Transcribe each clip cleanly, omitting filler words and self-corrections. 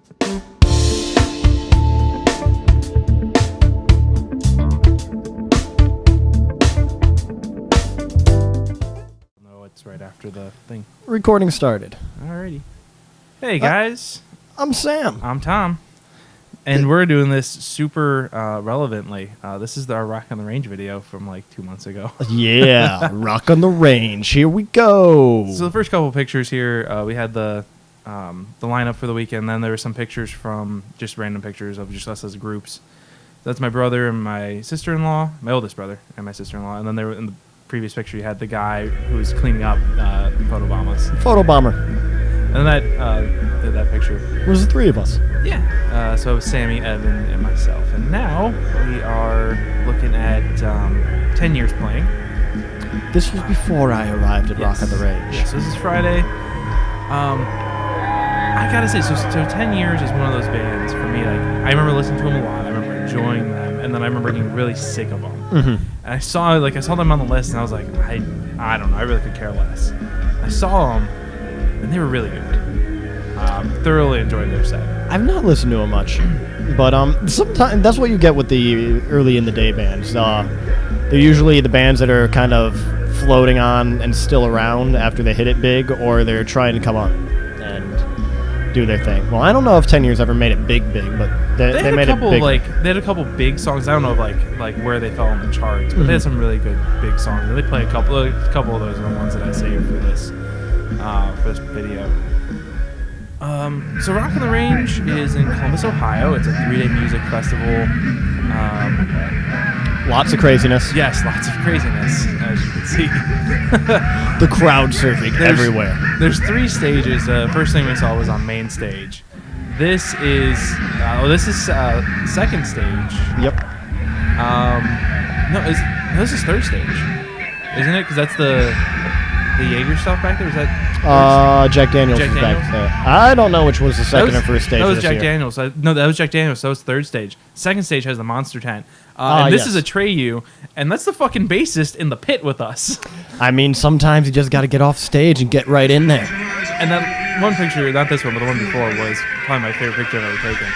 No, it's right after the thing. Recording started. Alrighty. Hey guys, I'm Sam. I'm Tom, and we're doing this super relevantly. This is our Rock on the Range video from like 2 months ago. Yeah, Rock on the Range. Here we go. So the first couple pictures here, we had the lineup for the weekend. Then there were some pictures from just random pictures of just us as groups. That's my brother and my sister-in-law, my oldest brother and my sister-in-law. And then there were, in the previous picture, you had the guy who was cleaning up photo bombers. Photobomber. And then that picture. It was the three of us. Yeah. So it was Sammy, Evan, and myself. And now we are looking at 10 years playing. This was before I arrived at Rock on the Range. Yes, so this is Friday. I gotta say, so 10 years is one of those bands for me. Like, I remember listening to them a lot. I remember enjoying them, and then I remember getting really sick of them. Mm-hmm. And I saw them on the list, and I was like, I don't know. I really could care less. I saw them, and they were really good. Thoroughly enjoyed their set. I've not listened to them much, but sometimes that's what you get with the early in the day bands. They're usually the bands that are kind of floating on and still around after they hit it big, or they're trying to come up and do their thing. Well, I don't know if 10 Years ever made it big, but they made it big. They had a couple big songs. I don't know if like where they fell on the charts, but they had some really good big songs. And they play a couple of those are the ones that I saved for this video. So Rock on the Range is in Columbus, Ohio. It's a 3-day music festival. Lots of craziness. Yes, lots of craziness, as you can see. The crowd surfing everywhere. There's 3 stages. First thing we saw was on main stage. This is second stage. Yep. This is third stage, isn't it? Because that's the Jaeger stuff back there. Is that? Jack Daniels is back there. I don't know which was the second or first stage. That was this Jack year. Daniels. No, that was Jack Daniels. That was third stage. Second stage has the Monster Tent. And this is Atreyu, and that's the fucking bassist in the pit with us. I mean, sometimes you just got to get off stage and get right in there. And that one picture, not this one, but the one before, was probably my favorite picture I've ever taken.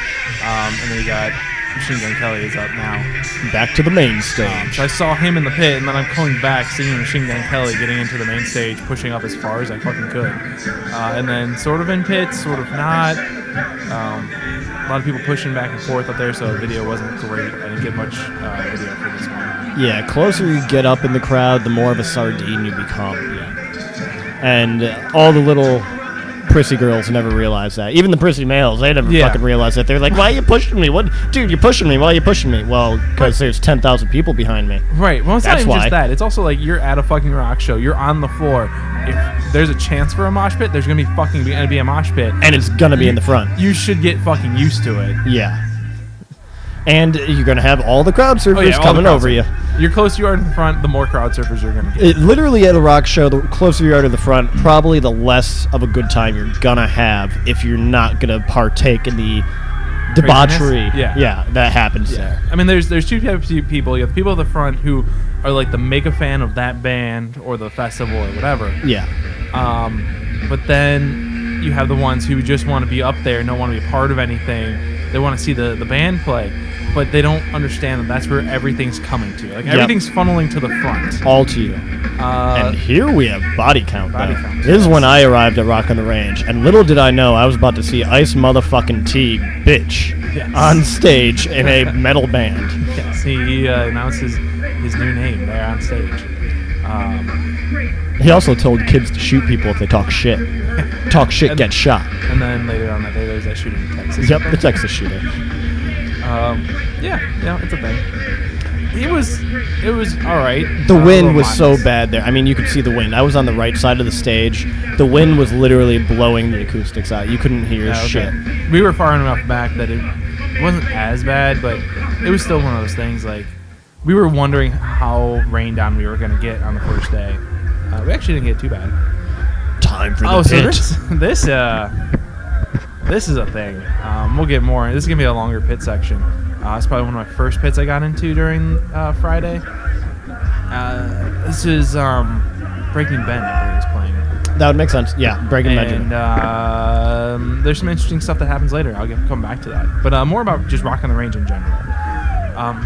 And then you got Machine Gun Kelly is up now. Back to the main stage. So I saw him in the pit, and then I'm coming back, seeing Machine Gun Kelly getting into the main stage, pushing up as far as I fucking could. And then sort of in pits, sort of not. A lot of people pushing back and forth up there, so the video wasn't great. I didn't get much video for this one. Yeah, closer you get up in the crowd, the more of a sardine you become. Yeah. And all the little prissy girls never realize that. Even the prissy males, they never fucking realize that. They're like, why are you pushing me? What, dude, you're pushing me. Why are you pushing me? Well, because there's 10,000 people behind me. Right. Well, it's That's not even why. just that. It's also like you're at a fucking rock show. You're on the floor. If there's a chance for a mosh pit, there's going to be a mosh pit. And it's going to be in the front. You should get fucking used to it. Yeah. And you're going to have all the crowd surfers coming over you. You're closer you are to the front, the more crowd surfers you're going to get. Literally at a rock show, the closer you are to the front, probably the less of a good time you're going to have if you're not going to partake in the debauchery that happens there. I mean, there's two types of people. You have people at the front who are like the mega fan of that band or the festival or whatever. Yeah. But then you have the ones who just want to be up there and don't want to be a part of anything. They want to see the band play, but they don't understand that that's where everything's coming to. Like, everything's funneling to the front. All to you. And here we have Body Count. This is when I arrived at Rock on the Range, and little did I know I was about to see Ice Motherfucking T, bitch, on stage in a metal band. Yes, he announced his new name there on stage. He also told kids to shoot people if they talk shit. Talk shit, get shot. And then later on that day, there was that shooting in Texas. Yep, the Texas shooting. It's a thing. It was all right. The wind was so bad there. I mean, you could see the wind. I was on the right side of the stage. The wind was literally blowing the acoustics out. You couldn't hear shit. We were far enough back that it wasn't as bad, but it was still one of those things. Like, we were wondering how rained on we were going to get on the first day. We actually didn't get too bad. Time for the pit. So this is a thing. We'll get more. This is going to be a longer pit section. It's probably one of my first pits I got into during Friday. This is Breaking Ben, I believe, is playing. That would make sense. Yeah, Breaking And there's some interesting stuff that happens later. I'll come back to that. But more about just Rock on the Range in general.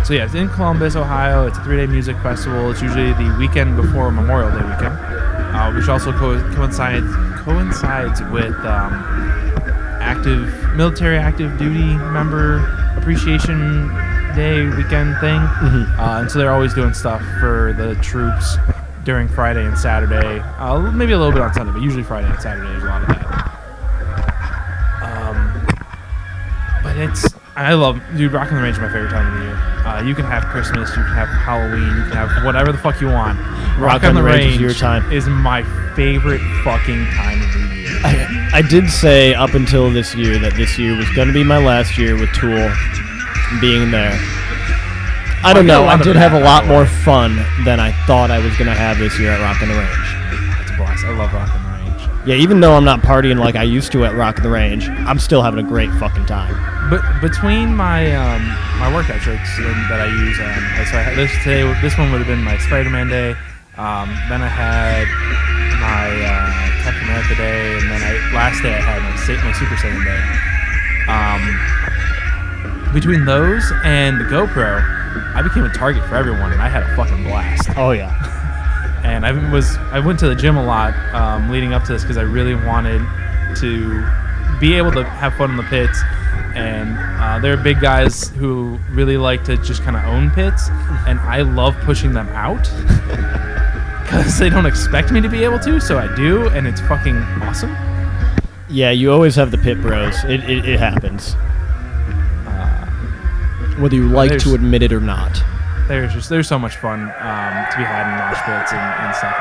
So yeah, it's in Columbus, Ohio. It's a 3-day music festival. It's usually the weekend before Memorial Day weekend, which also coincides with military active duty member appreciation day weekend thing. And so they're always doing stuff for the troops during Friday and Saturday. Maybe a little bit on Sunday, but usually Friday and Saturday there's a lot of that. But I love, Rock on the Range is my favorite time of the year. You can have Christmas, you can have Halloween, you can have whatever the fuck you want. Rock on the Range is your time. Is my favorite fucking time of the year. I did say up until this year that this year was going to be my last year with Tool being there. I don't know. I did have a lot more fun than I thought I was going to have this year at Rock on the Range. It's a blast. I love Rock on the Range. Yeah, even though I'm not partying like I used to at Rock on the Range, I'm still having a great fucking time. But between my my workout shirts that I use, so I had this one would have been my Spider-Man day. Then I had my Captain America day, and then last day I had my Super Saiyan day. Between those and the GoPro, I became a target for everyone, and I had a fucking blast. Oh yeah. And I went to the gym a lot leading up to this because I really wanted to be able to have fun in the pits. And there are big guys who really like to just kind of own pits, and I love pushing them out because they don't expect me to be able to, so I do, and it's fucking awesome. Yeah, you always have the pit bros. It happens. Whether you like to admit it or not. There's so much fun to be had in mosh pits and stuff.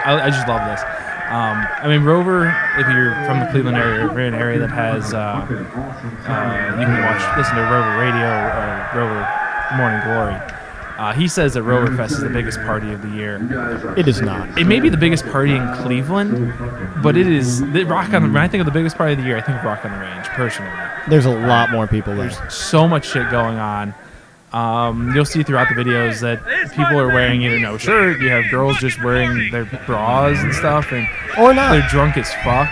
I just love this. I mean, Rover, if you're from the Cleveland area, we're in an area that has, you can listen to Rover Radio or Rover Morning Glory. He says that Rover Fest is the biggest party of the year. It is not. It may be the biggest party in Cleveland, but it is. When I think of the biggest party of the year, I think of Rock on the Range, personally. There's a lot more people there. There's so much shit going on. You'll see throughout the videos that people are wearing either no shirt, you have girls just wearing their bras and stuff, or not. They're drunk as fuck.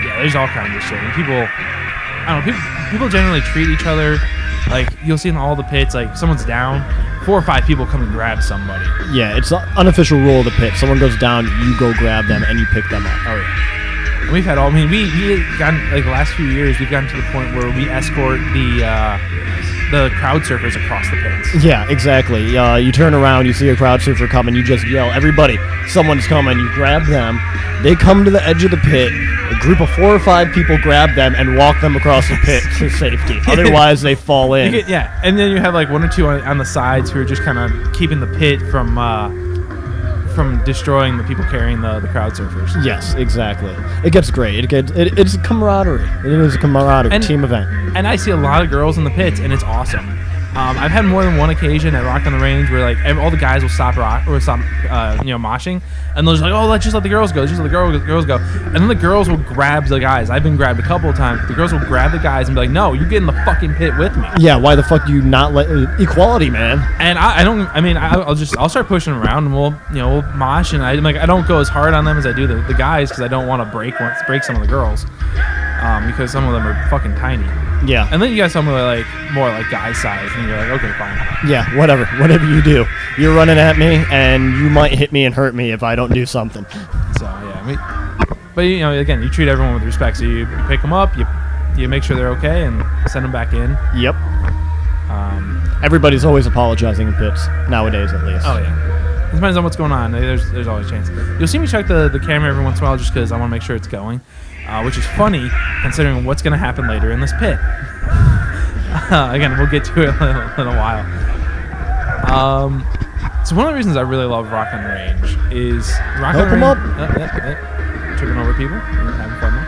Yeah, there's all kinds of shit. And people generally treat each other like, you'll see in all the pits, like someone's down, 4 or 5 people come and grab somebody. Yeah, it's an unofficial rule of the pit. Someone goes down, you go grab them, and you pick them up. Oh yeah. And we've had we've gotten, like, the last few years, we've gotten to the point where we escort the crowd surfers across the pits. Yeah, exactly. You turn around, you see a crowd surfer coming, you just yell, "Everybody, someone's coming!" You grab them. They come to the edge of the pit. A group of 4 or 5 people grab them and walk them across the pit to safety. Otherwise, they fall in. And then you have like 1 or 2 on the sides who are just kind of keeping the pit from destroying the people carrying the crowd surfers. Yes, exactly. It gets great. It's a camaraderie. It is a camaraderie team event. And I see a lot of girls in the pits, and it's awesome. I've had more than one occasion at Rock on the Range where like all the guys will stop moshing, and they'll just like, oh, let's just let the girls go. Just let the girls go. And then the girls will grab the guys. I've been grabbed a couple of times. The girls will grab the guys and be like, no, you get in the fucking pit with me. Yeah, why the fuck do you not let equality, man? And I'll start pushing them around, and we'll mosh, and I don't go as hard on them as I do the guys because I don't want to break some of the girls because some of them are fucking tiny. Yeah. And then you got some like more like guy size, and you're like, okay, fine. Yeah, whatever you do. You're running at me, and you might hit me and hurt me if I don't do something. So yeah, but again, you treat everyone with respect. So you pick them up, you make sure they're okay, and send them back in. Yep. Everybody's always apologizing in pits nowadays, at least. Oh yeah. It depends on what's going on. There's always a chance. You'll see me check the camera every once in a while just because I want to make sure it's going. Which is funny considering what's going to happen later in this pit. Again, we'll get to it in a while. So one of the reasons I really love Rock on the Range is Tripping over people, having fun there.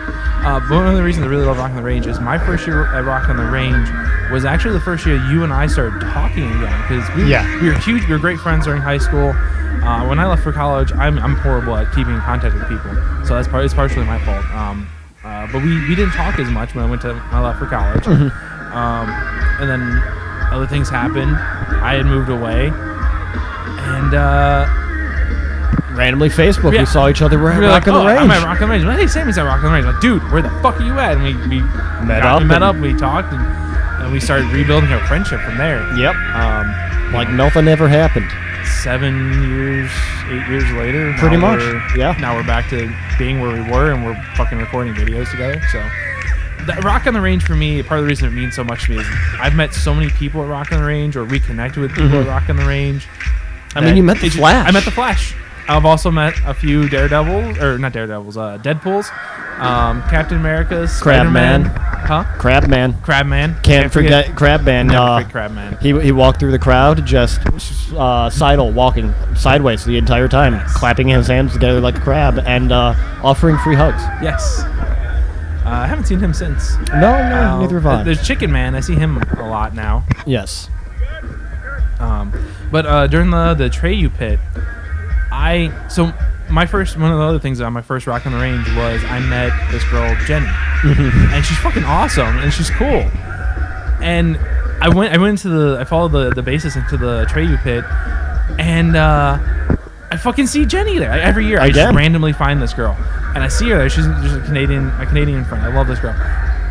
But one of the reasons I really love Rock on the Range is my first year at Rock on the Range was actually the first year you and I started talking again because we were great friends during high school. When I left for college, I'm horrible at keeping in contact with people, so it's partially my fault. But we didn't talk as much when I left for college, and then other things happened. I had moved away, and randomly Facebook. Yeah. We saw each other. We're We were at Rock on the Range. I'm at Rock on the Range. Hey, Sammy's at Rock on the Range. I'm like, dude, where the fuck are you at? And we met up. We talked, and we started rebuilding our friendship from there. Yep. Like nothing ever happened. 7 years, 8 years later. Pretty much. Yeah. Now we're back to being where we were, and we're fucking recording videos together. So, Rock on the Range for me, part of the reason it means so much to me is I've met so many people at Rock on the Range, or reconnected with people at Rock on the Range. I mean, you met the Flash. I met the Flash. I've also met a few Daredevils, or not Daredevils, Deadpools, Captain America's, Spider-Man. Huh? Crabman. Can't forget Crabman. Never forget Crabman. He walked through the crowd, just walking sideways the entire time, clapping his hands together like a crab, and offering free hugs. Yes. I haven't seen him since. No, neither have I. There's Chicken Man. I see him a lot now. Yes. But during the Treyu pit, one of the other things on my first Rock on the Range was I met this girl Jenny, and she's fucking awesome and she's cool. And I followed the bassist into the Treyu pit, and I fucking see Jenny there every year. I just randomly find this girl, and I see her there. She's just a Canadian friend. I love this girl.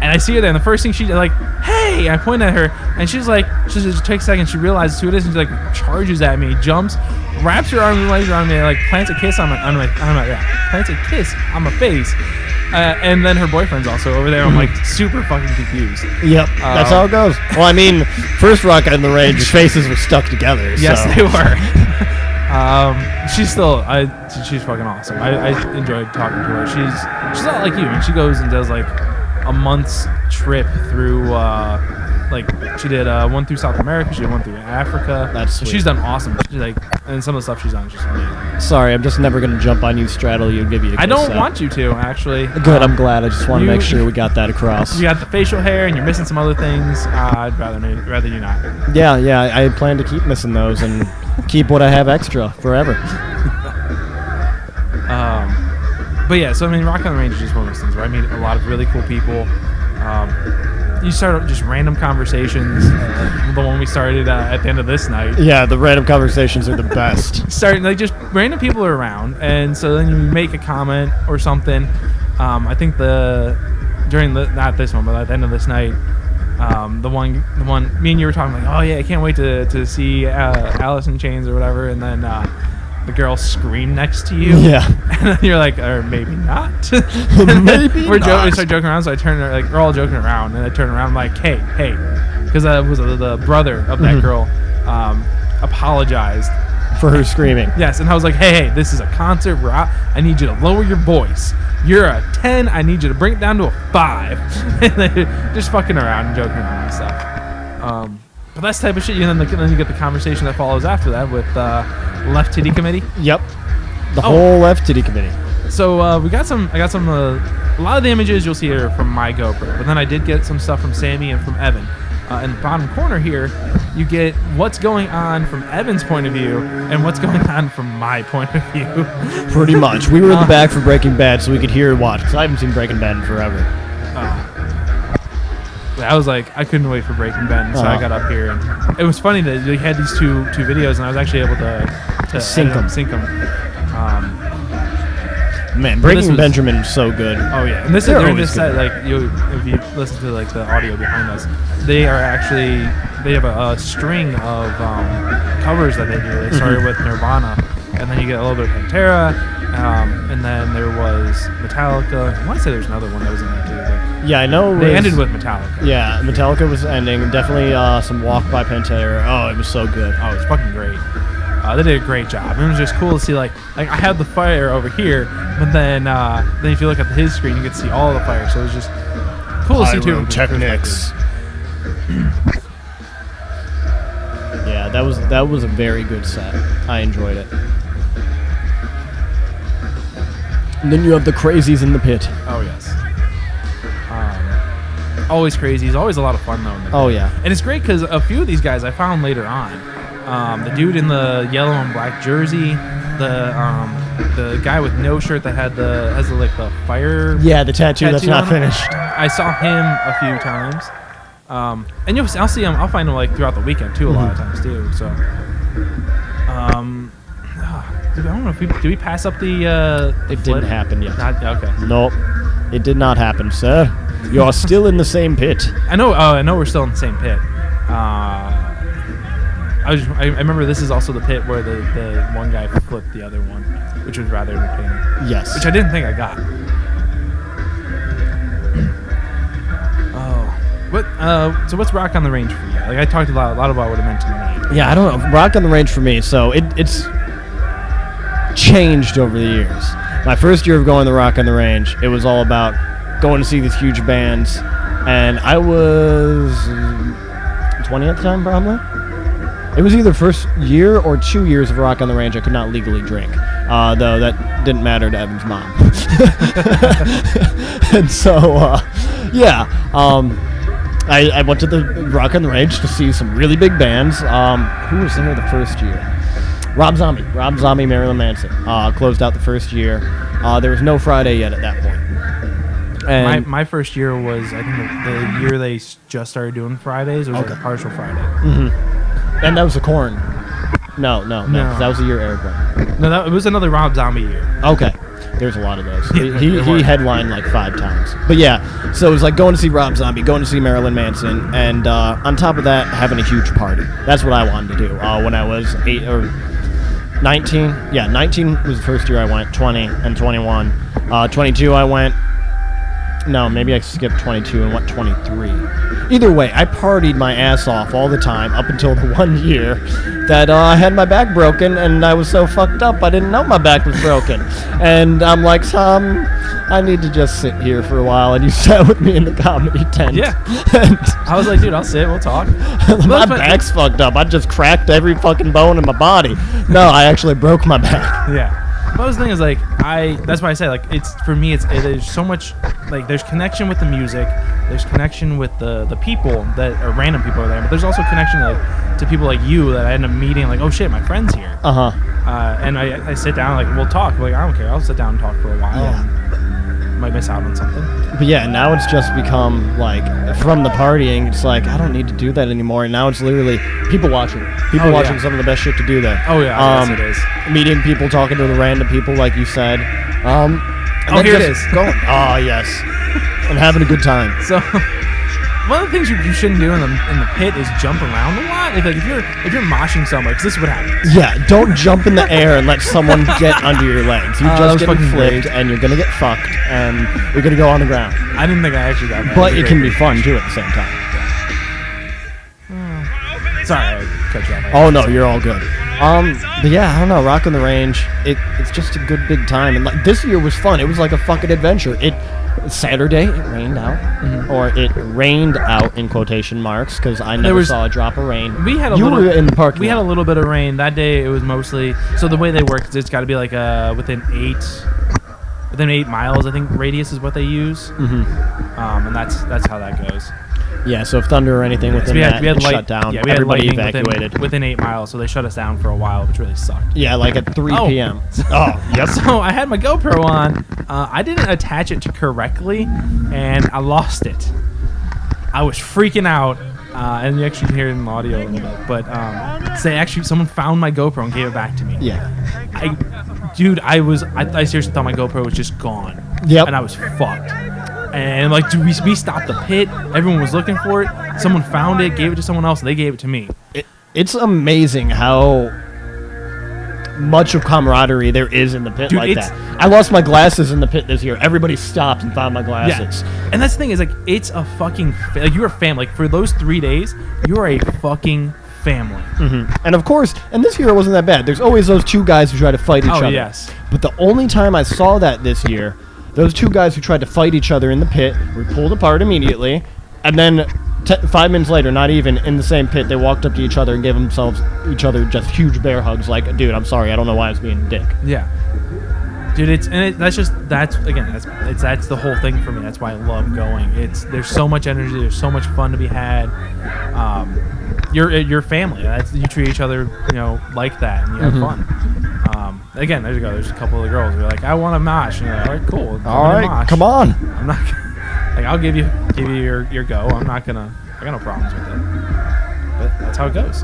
And I see her there, and the first thing she's like, "Hey!" I point at her, and she's like, she just takes a second, she realizes who it is, and she like charges at me, jumps, wraps her arms and legs around me, and like plants a kiss on my face. And then her boyfriend's also over there. I'm like super fucking confused. Yep, that's how it goes. Well, I mean, first Rock on the Range, faces were stuck together. Yes, so. they were. She's fucking awesome. I enjoyed talking to her. She's not like you. I mean, she goes and does like a month's trip through she did one through South America, she did one through Africa. That's sweet. She's done awesome. She's like, and some of the stuff she's done is just amazing. Sorry, I'm just never gonna jump on you, straddle you, and give you a kiss. I don't want you to, actually. Good, I'm glad. I just want to make sure we got that across. You got the facial hair and you're missing some other things. I'd rather you not. Yeah, I plan to keep missing those and keep what I have extra forever. But yeah, so I mean, Rock on the Range is just one of those things where I meet a lot of really cool people. You start just random conversations. The one we started at the end of this night. Yeah, the random conversations are the best. Starting like just random people are around, and so then you make a comment or something. I think not this one, but at the end of this night, the one me and you were talking like, oh yeah, I can't wait to see Alice in Chains or whatever, and then the girl screamed next to you. Yeah. And then you're like, or maybe not. Maybe we not. start joking around, so I turn like we're all joking around, and I turn around, I'm like, hey, because was the brother of that girl apologized for her screaming. Yes, and I was like, hey, this is a concert where I need you to lower your voice. You're a 10, I need you to bring it down to a 5. And they're just fucking around and joking around and stuff. But that's the type of shit. Then you get the conversation that follows after that with Left Titty Committee. Yep. The whole Left Titty Committee. So I got some. A lot of the images you'll see are from my GoPro, but then I did get some stuff from Sammy and from Evan. In the bottom corner here, you get what's going on from Evan's point of view and what's going on from my point of view. Pretty much. We were in the back for Breaking Bad, so we could hear and watch, because I haven't seen Breaking Bad in forever. I was like, I couldn't wait for Breaking Bad, so I got up here, and it was funny that we had these two videos, and I was actually able to sync them. Man, Breaking Benjamin is so good. Oh yeah, and during this set, like if you listen to like the audio behind us, they have a string of covers that they do. They started with Nirvana, and then you get a little bit of Pantera, and then there was Metallica. I want to say there's another one that was in there too. Yeah, I know. They ended with Metallica. Yeah, Metallica was ending. Definitely some Walk by Pantera. Oh, it was so good. Oh, it was fucking great. They did a great job. It was just cool to see, like I had the fire over here, but then if you look at his screen, you can see all the fire. So it was just cool to see too. Pyrotechnics. Yeah, that was a very good set. I enjoyed it. And then you have the crazies in the pit. Oh yes. Always crazies. Always a lot of fun though. Oh yeah. And it's great because a few of these guys I found later on. The dude in the yellow and black jersey, the guy with no shirt that has the fire. Yeah, the tattoo that's not finished. I saw him a few times, and I'll see him. I'll find him like throughout the weekend too, a lot of times too. So, don't know if did we pass up the. It didn't happen yet. Okay. Nope. It did not happen, sir. You're still in the same pit. I know. I know we're still in the same pit. I remember this is also the pit where the one guy flipped the other one, which was rather entertaining. Yes. Which I didn't think I got. So what's Rock on the Range for you? Like I talked a lot about what it meant to me. Yeah, I don't know. Rock on the Range for me, so it's changed over the years. My first year of going to Rock on the Range, it was all about going to see these huge bands, and I was 20 at the time, probably. It was either first year or 2 years of Rock on the Range I could not legally drink, though that didn't matter to Evan's mom. And so, I went to the Rock on the Range to see some really big bands. Who was there the first year? Rob Zombie, Marilyn Manson. Closed out the first year. There was no Friday yet at that point. And my first year was, I think, the year they just started doing Fridays. It was like a partial Friday. Mm-hmm. And that was the Korn. No. 'Cause that was the year Eric went. No, it was another Rob Zombie year. Okay. There's a lot of those. He headlined like 5 times. But yeah, so it was like going to see Rob Zombie, going to see Marilyn Manson, and on top of that, having a huge party. That's what I wanted to do when I was 8 or 19. Yeah, 19 was the first year I went, 20 and 21. 22 I went. No, maybe I skipped 22 and went 23. Either way, I partied my ass off all the time up until the 1 year that I had my back broken, and I was so fucked up I didn't know my back was broken. And I'm like, Tom, I need to just sit here for a while, and you sat with me in the comedy tent. Yeah. And I was like, dude, I'll sit, we'll talk. my back's fucked up. I just cracked every fucking bone in my body. No, I actually broke my back. Yeah. But the thing is, like, that's why I say, like, it's, for me, there's so much, like, there's connection with the music, there's connection with the people that are random people are there, but there's also connection, like, to people like you that I end up meeting, like, oh shit, my friend's here. And I sit down, like, we'll talk, like, I don't care, I'll sit down and talk for a while. Yeah. Might miss out on something. But yeah, now it's just become like, from the partying, it's like I don't need to do that anymore. And now it's literally people watching. People watching some of the best shit to do there. Oh yeah, yes it is. Meeting people, talking to the random people, like you said. Here it is. Going. Oh yes, and having a good time. So one of the things you shouldn't do in the pit is jump around a lot. If you're moshing somewhere, because this is what happens. Yeah, don't jump in the air and let someone get under your legs. You're just getting flipped, and you're gonna get fucked, and you're gonna go on the ground. I didn't think I actually got that. But it can be fun too at the same time. Sorry, I cut you off. Oh no, you're all good. But yeah, I don't know. Rock on the Range, it's just a good big time, and like this year was fun. It was like a fucking adventure. Saturday, it rained out, or it rained out in quotation marks, because I never saw a drop of rain. We had you were in the parking lot. Had a little bit of rain that day. It was mostly so the way they work is it's got to be like within 8 miles, I think radius is what they use. And that's how that goes. Yeah, so if thunder or anything within that, shut down. Yeah, we had everybody lightning evacuated within 8 miles, so they shut us down for a while, which really sucked. Yeah, like at 3 p.m. Oh, yep. So I had my GoPro on. I didn't attach it correctly, and I lost it. I was freaking out, and you actually hear it in the audio a little bit. But someone found my GoPro and gave it back to me. Yeah. I seriously thought my GoPro was just gone. Yep. And I was fucked. And like, dude, we stopped the pit. Everyone was looking for it. Someone found it, gave it to someone else. They gave it to me. It's amazing how much of camaraderie there is in the pit, dude, like that. I lost my glasses in the pit this year. Everybody stopped and found my glasses. Yeah. And that's the thing is, like, it's a fucking like you're a family. Like, for those 3 days, you're a fucking family. And of course, and this year it wasn't that bad. There's always those 2 guys who try to fight each other. Oh yes. But the only time I saw that this year, those 2 guys who tried to fight each other in the pit were pulled apart immediately, and then 5 minutes later, not even in the same pit, they walked up to each other and gave each other just huge bear hugs. Like, dude, I'm sorry, I don't know why I was being a dick. Yeah, dude, that's the whole thing for me. That's why I love going. There's so much energy. There's so much fun to be had. You're family. You treat each other, like that, and you have fun. Again, there you go. There's a couple of the girls who are like, I want to mosh. And you're like, all right, cool. All right, come on. I'm not like, I'll give you your go. I got no problems with it. But that's how it goes.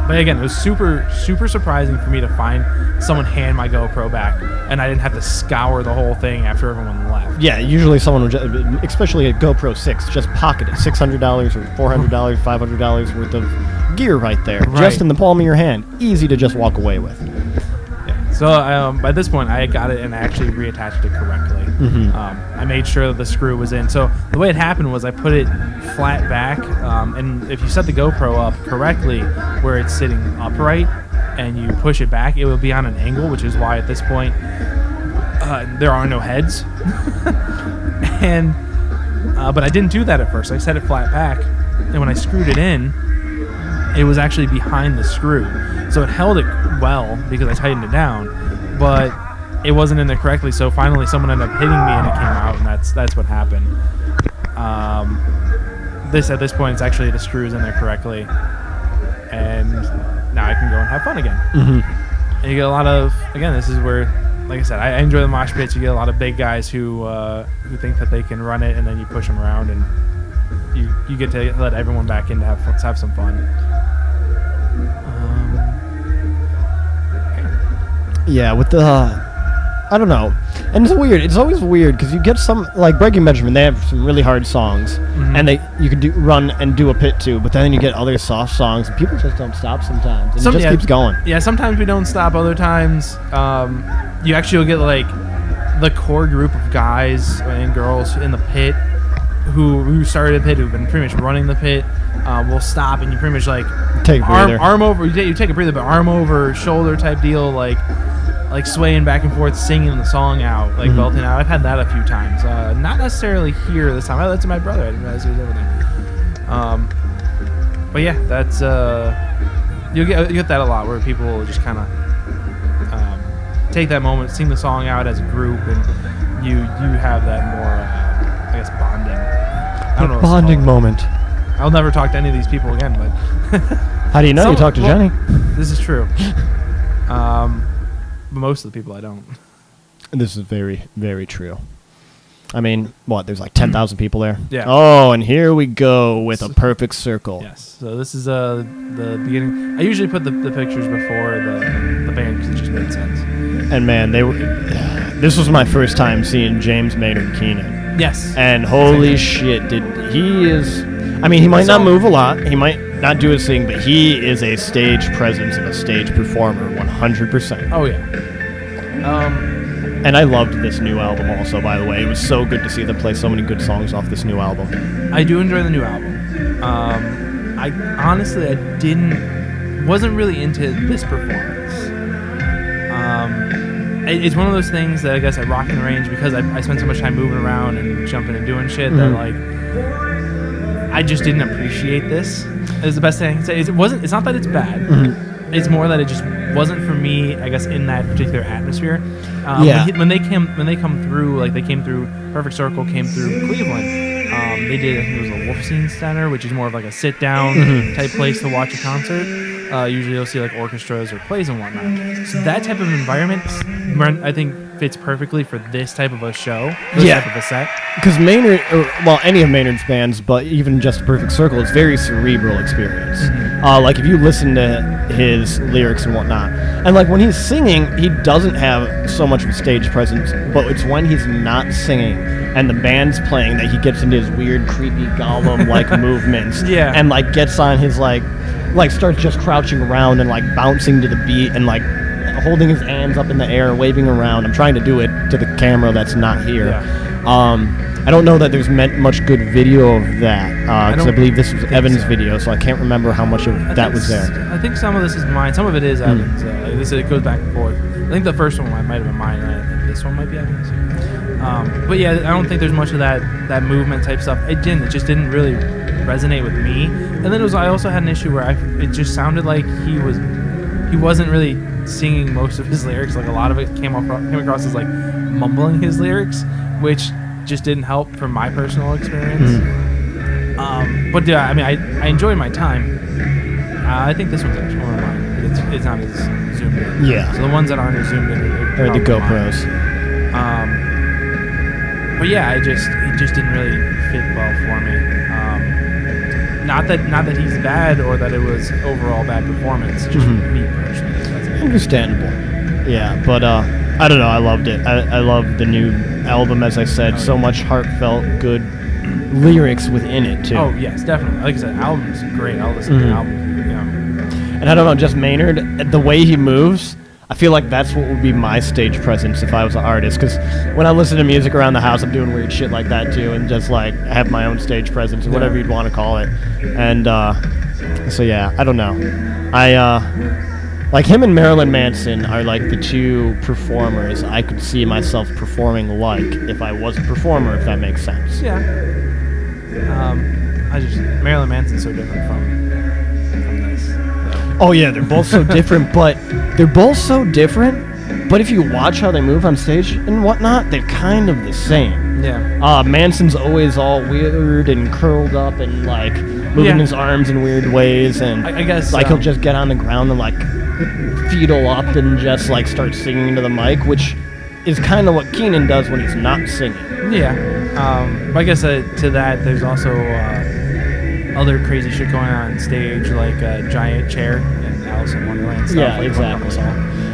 But again, it was super surprising for me to find someone hand my GoPro back, and I didn't have to scour the whole thing after everyone left. Yeah, usually someone would, especially a GoPro 6, just pocket it. $600 or $400, $500 worth of gear right there, just in the palm of your hand. Easy to just walk away with. Yeah. So by this point, I had got it and I actually reattached it correctly. I made sure that the screw was in. So the way it happened was I put it flat back, and if you set the GoPro up correctly, where it's sitting upright, and you push it back, it will be on an angle, which is why at this point there are no heads. And but I didn't do that at first. I set it flat back, and when I screwed it in, it was actually behind the screw, so it held it well because I tightened it down, but it wasn't in there correctly. So finally, someone ended up hitting me, and it came out, and that's what happened. At this point, it's actually the screws in there correctly, and now I can go and have fun again. And you get a lot of, again, this is where, like I said, I enjoy the mosh pits. You get a lot of big guys who think that they can run it, and then you push them around, and you get to let everyone back in to have some fun. Yeah, with the, I don't know. And it's weird. It's always weird because you get some, like Breaking Benjamin, they have some really hard songs, and you can run and do a pit too, but then you get other soft songs, and people just don't stop sometimes, and it just keeps going. Yeah, sometimes we don't stop. Other times, you actually will get like the core group of guys and girls in the pit who started the pit, who've been pretty much running the pit, will stop, and you pretty much like take a breather. Arm over. You take a breather, but arm over shoulder type deal, like swaying back and forth, singing the song out, like belting out. I've had that a few times. Not necessarily here this time. That's my brother. I didn't realize he was over there. But yeah, that's you get that a lot, where people will just kind of take that moment, sing the song out as a group, and you have that more, I guess, bonding. I don't know. Bonding moment. I'll never talk to any of these people again, but how do you know? You talk to Jenny. This is true. But most of the people I don't. This is very, very true. I mean, there's like 10,000 people there? Yeah. Oh, and here we go with a perfect circle. Yes. So this is the beginning. I usually put the pictures before the band because it just made sense. And man, this was my first time seeing James Maynard Keenan. Yes. And holy shit, he might not move a lot. He might not do his thing, but he is a stage presence and a stage performer, 100%. Oh, yeah. And I loved this new album also, by the way. It was so good to see them play so many good songs off this new album. I do enjoy the new album. I honestly, wasn't really into this performance. It's one of those things that I guess at Rock in the Range, because I spent so much time moving around and jumping and doing shit, that like I just didn't appreciate this. Is the best thing I can say. It's not that it's bad. It's more that it just wasn't for me, I guess, in that particular atmosphere. When they come through, like they came through Perfect Circle, came through Cleveland. They did, I think it was a Wolfstein Center, which is more of like a sit-down type place to watch a concert. Usually you'll see like orchestras or plays and whatnot. So that type of environment, I think, fits perfectly for this type of a show, type of a set. Because Maynard, any of Maynard's bands, but even just Perfect Circle, it's very cerebral experience. Like if you listen to his lyrics and whatnot, and like when he's singing, he doesn't have so much of a stage presence, but it's when he's not singing and the band's playing that he gets into his weird, creepy Gollum-like movements. Yeah. And like gets on his like starts just crouching around and like bouncing to the beat and like holding his hands up in the air, waving around. I'm trying to do it to the camera that's not here. Yeah. I don't know that there's much good video of that, because I believe this was Evan's video, so I can't remember how much of that was there. I think some of this is mine. Some of it is Evan's. It goes back and forth. I think the first one might have been mine, and this one might be Evan's. But yeah, I don't think there's much of that movement type stuff. It just didn't really resonate with me. And then I also had an issue where it just sounded like he wasn't really singing most of his lyrics. Like a lot of it came across as like mumbling his lyrics, which just didn't help from my personal experience. But yeah, I mean, I enjoyed my time. I think this one's actually one of mine. It's not as zoomed in. Yeah. So the ones that aren't as zoomed in are the GoPros. But yeah, it just didn't really fit well for me. Now not that he's bad or that it was overall bad performance. Just me personally. That's it. Understandable. Yeah, but I don't know. I loved it. I love the new album, as I said. So much heartfelt, good lyrics within it too. Oh yes, definitely. Like I said, album's great. I'll listen to the album. And I don't know, just Maynard, the way he moves, I feel like that's what would be my stage presence if I was an artist. Because when I listen to music around the house, I'm doing weird shit like that too, and just like have my own stage presence or whatever you'd want to call it. And so yeah, I don't know. Like him and Marilyn Manson are like the two performers I could see myself performing like if I was a performer, if that makes sense. Yeah. Marilyn Manson's so different from this. Oh yeah, they're both so different, but if you watch how they move on stage and whatnot, they're kind of the same. Yeah. Manson's always all weird and curled up and like moving his arms in weird ways, and I guess like he'll just get on the ground and like fetal up and just like start singing into the mic, which is kind of what Keenan does when he's not singing. Yeah. But I guess to that, there's also other crazy shit going on stage, like a giant chair in Alice in Wonderland stuff. Yeah, like exactly.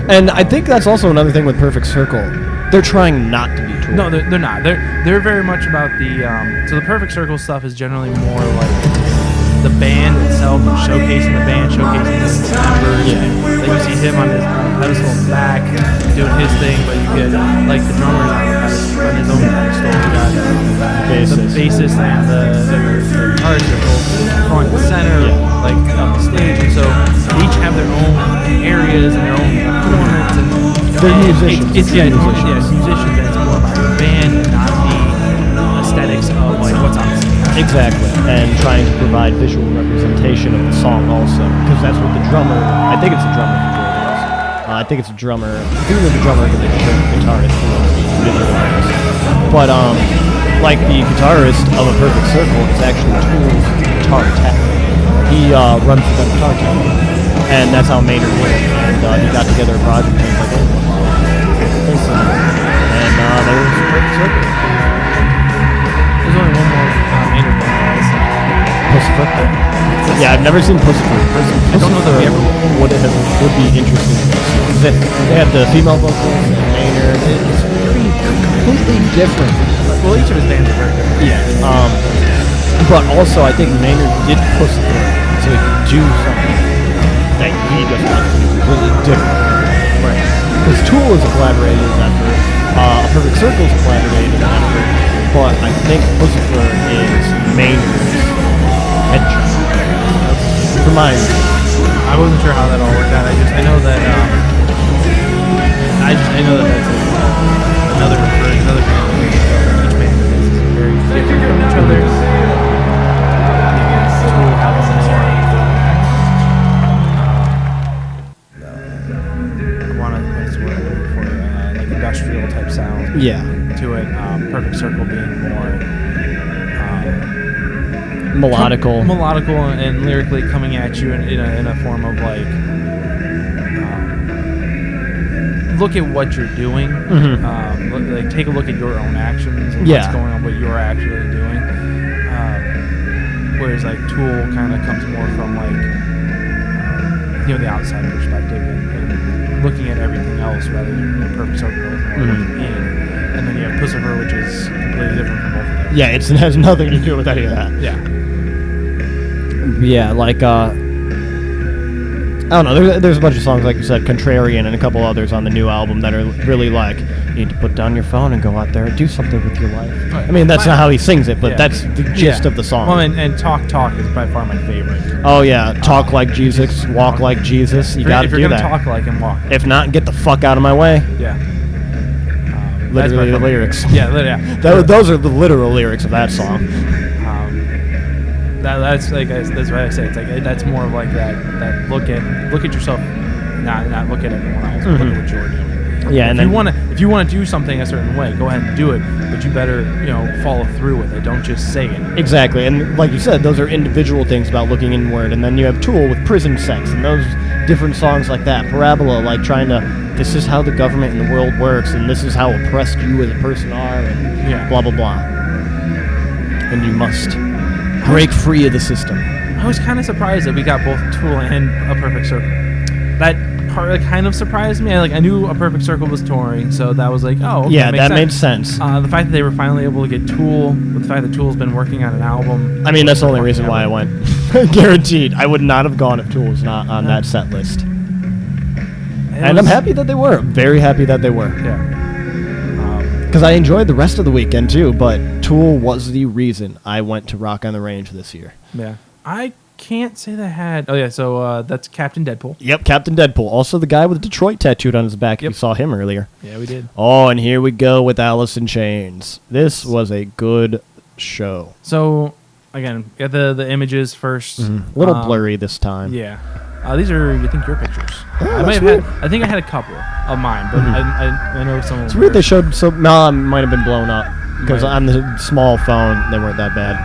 And I think that's also another thing with Perfect Circle. They're trying not to be Tool. No, they're not. They're very much about the so the Perfect Circle stuff is generally more like the band itself, showcasing the band, showcasing the members. Like you see him on his pedestal in the back doing his thing, but you get like the drummers on his own pedestal. You got the bassist and the guitarist are both front and center, like on the stage, and so they each have their own areas and their own performance. And they're musicians. It's musicians, and it's more about the band and not the aesthetics of like what's on the stage. Exactly, and trying to provide visual representation of the song also, because that's what the drummer, I think it's a drummer who does. I think it's a drummer, either the drummer or the guitarist who does the visual artist. But like the guitarist of A Perfect Circle is actually Tool's guitar tech. He runs the guitar tech, and that's how Maynard went, and he got together a project and he was like, hey, and there was Perfect Circle. There's only one more Maynard one. Pussifer? Yeah, I've never seen Pussifer in person. I don't know that we ever would be interesting. They have the female vocals and Maynard. It's completely different. Well, each of his bands are very different. Yeah. But also, I think Maynard did Pussifer so he could do something that he just wants to do completely different. Right. Because Tool is a collaborative effort. A Perfect Circle is a collaborative effort. But I think Pussifer is Maynard's headshot. For mine. I wasn't sure how that all worked out. I know that that's another band. Each band is very different from each other. Tool has like industrial type sound. Yeah. To it. Perfect Circle being more melodical and lyrically coming at you in a form of like look at what you're doing, like take a look at your own actions and what's going on, what you're actually doing. Whereas like Tool kind of comes more from like the outside perspective and looking at everything else rather than Perfect Circle more looking in. And then you have Pussifer, which is completely different from both of them. Yeah, it has nothing to do with any of that. Yeah. Yeah, like, I don't know, there's a bunch of songs, like you said, Contrarian and a couple others on the new album that are really like, you need to put down your phone and go out there and do something with your life. Right. I mean, that's not how he sings it, but that's the gist of the song. Well, and Talk is by far my favorite. Oh, yeah, talk like Jesus, walk like Jesus, you gotta do that. If you're gonna talk like him, walk. If not, get the fuck out of my way. Yeah. Literally the lyrics. Yeah. Those are the literal lyrics of that song. That's like that's what I say. It's like that's more of like that look at yourself, not look at everyone else. Look at what you're doing. Yeah, and if you want to do something a certain way, go ahead and do it. But you better follow through with it. Don't just say it. Exactly, and like you said, those are individual things about looking inward. And then you have Tool with Prison Sex and those different songs like that. Parabola, like trying to. This is how the government and the world works, and this is how oppressed you as a person are, and blah, blah, blah. And you must break free of the system. I was kind of surprised that we got both Tool and A Perfect Circle. That part kind of surprised me. I knew A Perfect Circle was touring, so that was like, oh, okay, Yeah, that makes made sense. The fact that they were finally able to get Tool, with the fact that Tool's been working on an album. I mean, that's the only reason why I went. Guaranteed. I would not have gone if Tool was not on that set list. And I'm happy that they were. Very happy that they were. Yeah. Because I enjoyed the rest of the weekend too, but Tool was the reason I went to Rock on the Range this year. Yeah. I can't say that I had... Oh, yeah, so that's Captain Deadpool. Yep, Captain Deadpool. Also the guy with Detroit tattooed on his back. Yep. You saw him earlier. Yeah, we did. Oh, and here we go with Alice in Chains. This was a good show. So, again, get the images first. A little blurry this time. Yeah. These are, I think, your pictures. Oh, I think I had a couple of mine, but I know some of them. It's weird they showed so... No, might have been blown up. Because Right. on the small phone, they weren't that bad.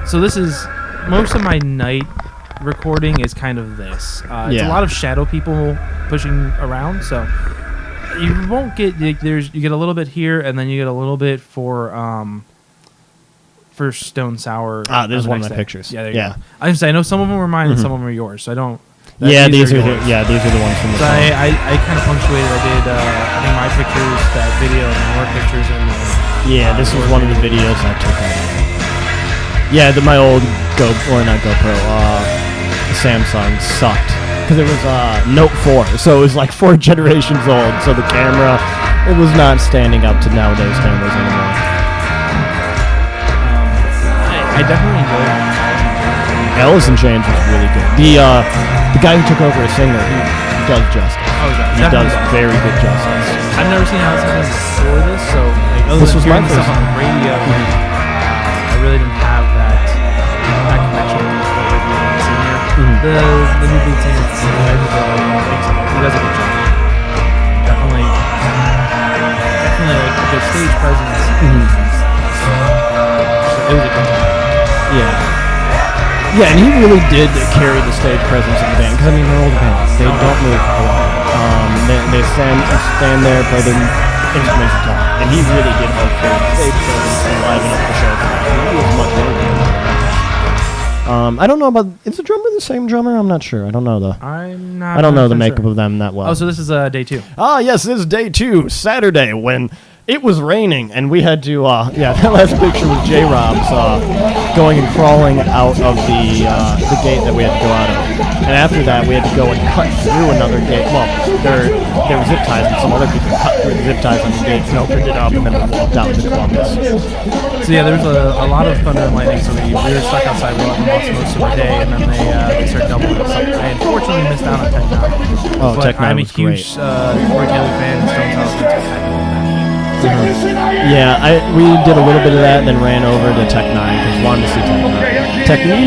So this is... Most of my night recording is kind of this. It's a lot of shadow people pushing around, so you won't get... You get a little bit here, and then you get a little bit for Stone Sour. This is the one next of my day. pictures. Yeah, there you Yeah. go. I just say I know some of them were mine and some of them are yours, so I don't... These are yours. the ones from the So phone. I kind of punctuated. I did I think my pictures, that video, and more pictures, and Yeah, this was one of the videos I took out. Yeah, my old GoPro, Samsung sucked because it was Note 4, so it was like 4 generations old. So the camera, it was not standing up to nowadays cameras anymore. I definitely enjoyed it. Alice in Chains was really good. The guy who took over as singer, he does justice. Oh, He does very good justice. I've never seen Alice in Chains before this, so other This than was my hearing stuff first. on the radio. I really didn't have that connection with the radio and singer. The new lead singer, he does a good job. Definitely like a good stage presence. So it was a good time. Yeah. Yeah, and he really did carry the stage presence of the band. Because, I mean, they're old bands. They don't move a lot. They stand there, play their instruments and talk. And he really did help carry the stage presence and liven up the show. He was much better than that. I don't know about... Is the drummer the same drummer? I'm not sure. I don't know, though. I'm not. I don't know the 100% makeup sure. of them that well. Oh, so this is day 2. Ah, yes, this is day 2, Saturday, when it was raining, and we had to, that last picture was J-Rob's going and crawling out of the gate that we had to go out of. And after that, we had to go and cut through another gate. Well, there were zip ties, and some other people cut through the zip ties on the gates and opened it up, and then we walked out to Columbus. So yeah, there was a lot of thunder and lightning, so we were stuck outside. We lost most of the day, and then they started doubling us up. I unfortunately missed out on Tech 9. Oh, Tech 9 I'm a was great. huge Roy Taylor fan, and Stone Sour fans. Yeah, we did a little bit of that, and then ran over to Tech 9 because we wanted to see Tech 9.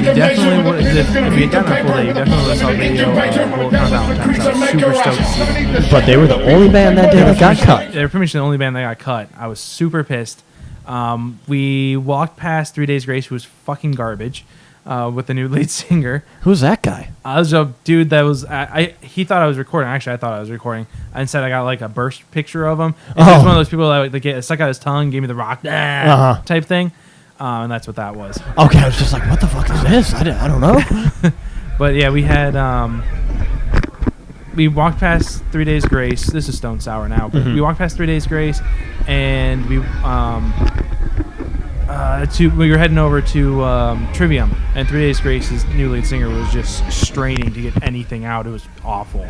You definitely would, if we had gotten a full day, you definitely would have saw video of Bullet Count Valentine's. I was super stoked to see them. But they were the only band that day that got cut. They were pretty much the only band that got cut. I was super pissed. We walked past 3 Days Grace, who was fucking garbage, with the new lead singer. Who's that guy? I was a dude that was... he thought I was recording. Actually, I thought I was recording. Instead, I got like a burst picture of him. And he was one of those people that get stuck out his tongue, gave me the rock type thing. And that's what that was. Okay, I was just like, what the fuck is this? I don't know. But yeah, we had... we walked past 3 Days Grace. This is Stone Sour now, but we walked past 3 Days Grace, and we were heading over to Trivium, and 3 Days Grace's new lead singer was just straining to get anything out. It was awful.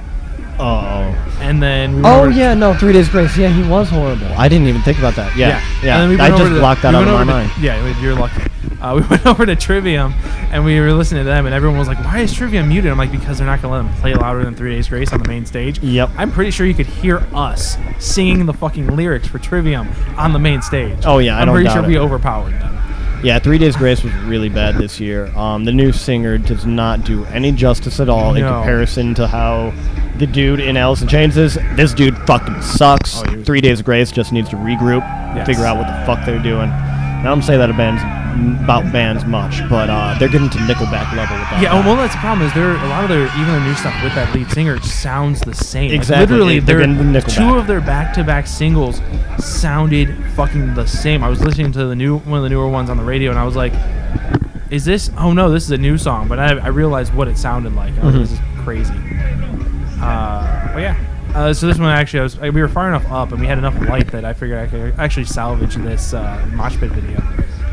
And then we went 3 Days Grace. Yeah, he was horrible. I didn't even think about that. Yeah. And then we I went over just to blocked that out of my mind. Yeah, you're lucky. We went over to Trivium, and we were listening to them, and everyone was like, why is Trivium muted? I'm like, because they're not going to let them play louder than 3 Days Grace on the main stage. Yep. I'm pretty sure you could hear us singing the fucking lyrics for Trivium on the main stage. Oh, yeah, I I'm don't pretty doubt sure it. we overpowered them. Yeah, 3 Days Grace was really bad this year. The new singer does not do any justice at all in comparison to how the dude in Alice in Chains is. This dude fucking sucks. 3 Days Grace just needs to regroup, figure out what the fuck they're doing. I don't say that about bands much, but they're getting to Nickelback level with that. Yeah, well, that's the problem is a lot of their new stuff with that lead singer sounds the same. Exactly. Like, literally, They're getting the Nickelback. 2 of their back-to-back singles sounded fucking the same. I was listening to one of the newer ones on the radio, and I was like, is this? Oh no, this is a new song. But I realized what it sounded like. Oh, this is crazy. But yeah. So this one actually, we were far enough up and we had enough light that I figured I could actually salvage this mosh pit video.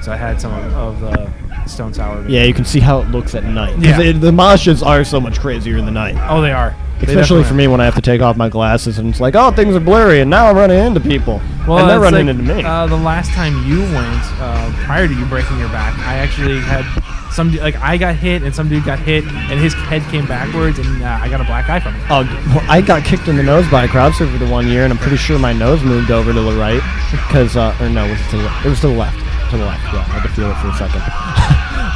So I had some of the Stone Sour video. Yeah, you can see how it looks at night. Yeah. The moshes are so much crazier in the night. Oh, they are. Especially for me when I have to take off my glasses and it's like, oh, things are blurry, and now I'm running into people. Well, and they're running into me. The last time you went, prior to you breaking your back, I actually had I got hit and some dude got hit and his head came backwards and I got a black eye from it. Oh, well, I got kicked in the nose by a crowd surfer the one year, and I'm pretty sure my nose moved over to the right, because or no, it was to the left. To the left, yeah. I had to feel it for a second.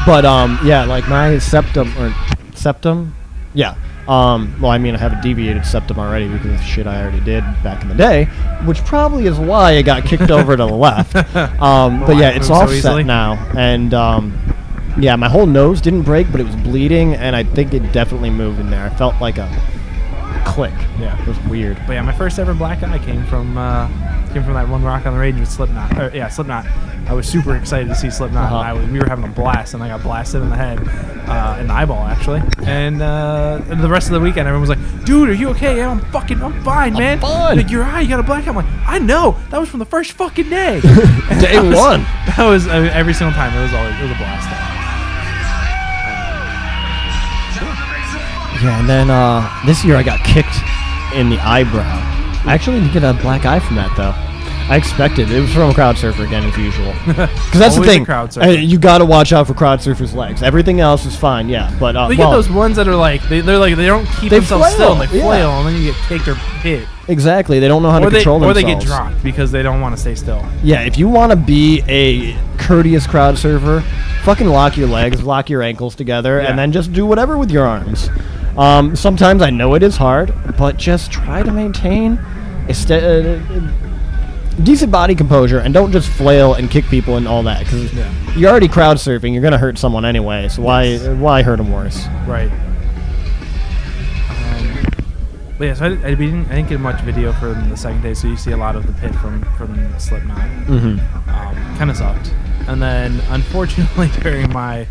But yeah, like my septum, yeah. Well, I mean, I have a deviated septum already because of the shit I already did back in the day, which probably is why I got kicked over to the left. But yeah, it's all set now, and yeah, my whole nose didn't break, but it was bleeding, and I think it definitely moved in there. I felt like a click. Yeah, it was weird. But yeah, my first ever black eye came from that one Rock on the Range with Slipknot. Slipknot. I was super excited to see Slipknot. And we were having a blast, and I got blasted in the head, in the eyeball actually. And the rest of the weekend, everyone was like, "Dude, are you okay?" "Yeah, I'm fine, man." I'm fine. Like, your eye, you got a black eye. I'm like, "I know. That was from the first fucking day." Day one. That was every single time. It was a blast. Yeah, and then this year I got kicked in the eyebrow. I actually didn't get a black eye from that, though. I expected it was from a crowd surfer again, as usual. Because that's the thing. You got to watch out for crowd surfers' legs. Everything else is fine, yeah. But you get those ones that are like they don't keep themselves still. And they flail, and then you get kicked or hit. Exactly. They don't know how to control themselves. Or they get dropped because they don't want to stay still. Yeah, if you want to be a courteous crowd surfer, fucking lock your legs, lock your ankles together, and then just do whatever with your arms. Sometimes I know it is hard, but just try to maintain a decent body composure and don't just flail and kick people and all that, because you're already crowd surfing. You're going to hurt someone anyway, so why hurt them worse? Right. But yeah, so I didn't get much video from the second day, so you see a lot of the pit from Slipknot. Kind of sucked. And then, unfortunately, during my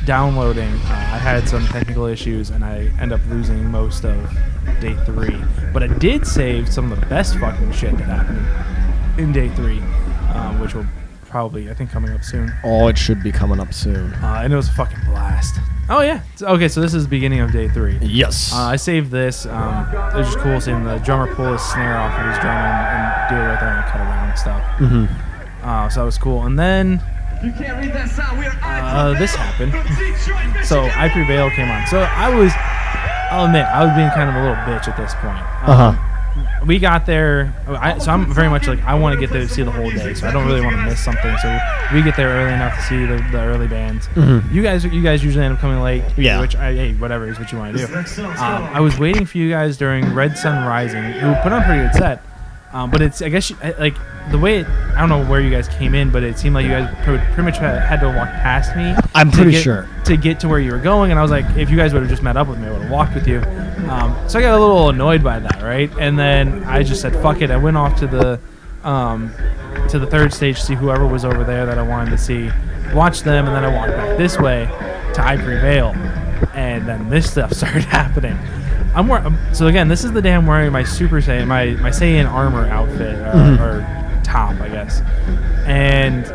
downloading, I had some technical issues, and I end up losing most of day 3. But I did save some of the best fucking shit that happened in day 3, which will probably, I think, coming up soon. Oh, it should be coming up soon. And it was a fucking blast. Oh, yeah. Okay, so this is the beginning of day 3. Yes. I saved this. It was just cool seeing the drummer pull his snare off of his drum and do it right there and cut around and stuff. So that was cool. And then this happened. So I Prevail came on. So I'll admit, I was being kind of a little bitch at this point. We got there, so I'm very much like, I want to get there to see the whole day, so I don't really want to miss something. So we get there early enough to see the early bands. You guys usually end up coming late, which hey, whatever is what you want to do. I was waiting for you guys during Red Sun Rising, who put on a pretty good set. But it's, I guess, like, the way I don't know where you guys came in, but it seemed like you guys pretty much had to walk past me. I'm pretty sure. To get to where you were going, and I was like, if you guys would have just met up with me, I would have walked with you. So I got a little annoyed by that, right? And then I just said, fuck it. I went off to the third stage to see whoever was over there that I wanted to see, watch them, and then I walked back this way to I Prevail, and then this stuff started happening. So again, this is the day I'm wearing my Super Saiyan, my Saiyan armor outfit, or top, I guess. And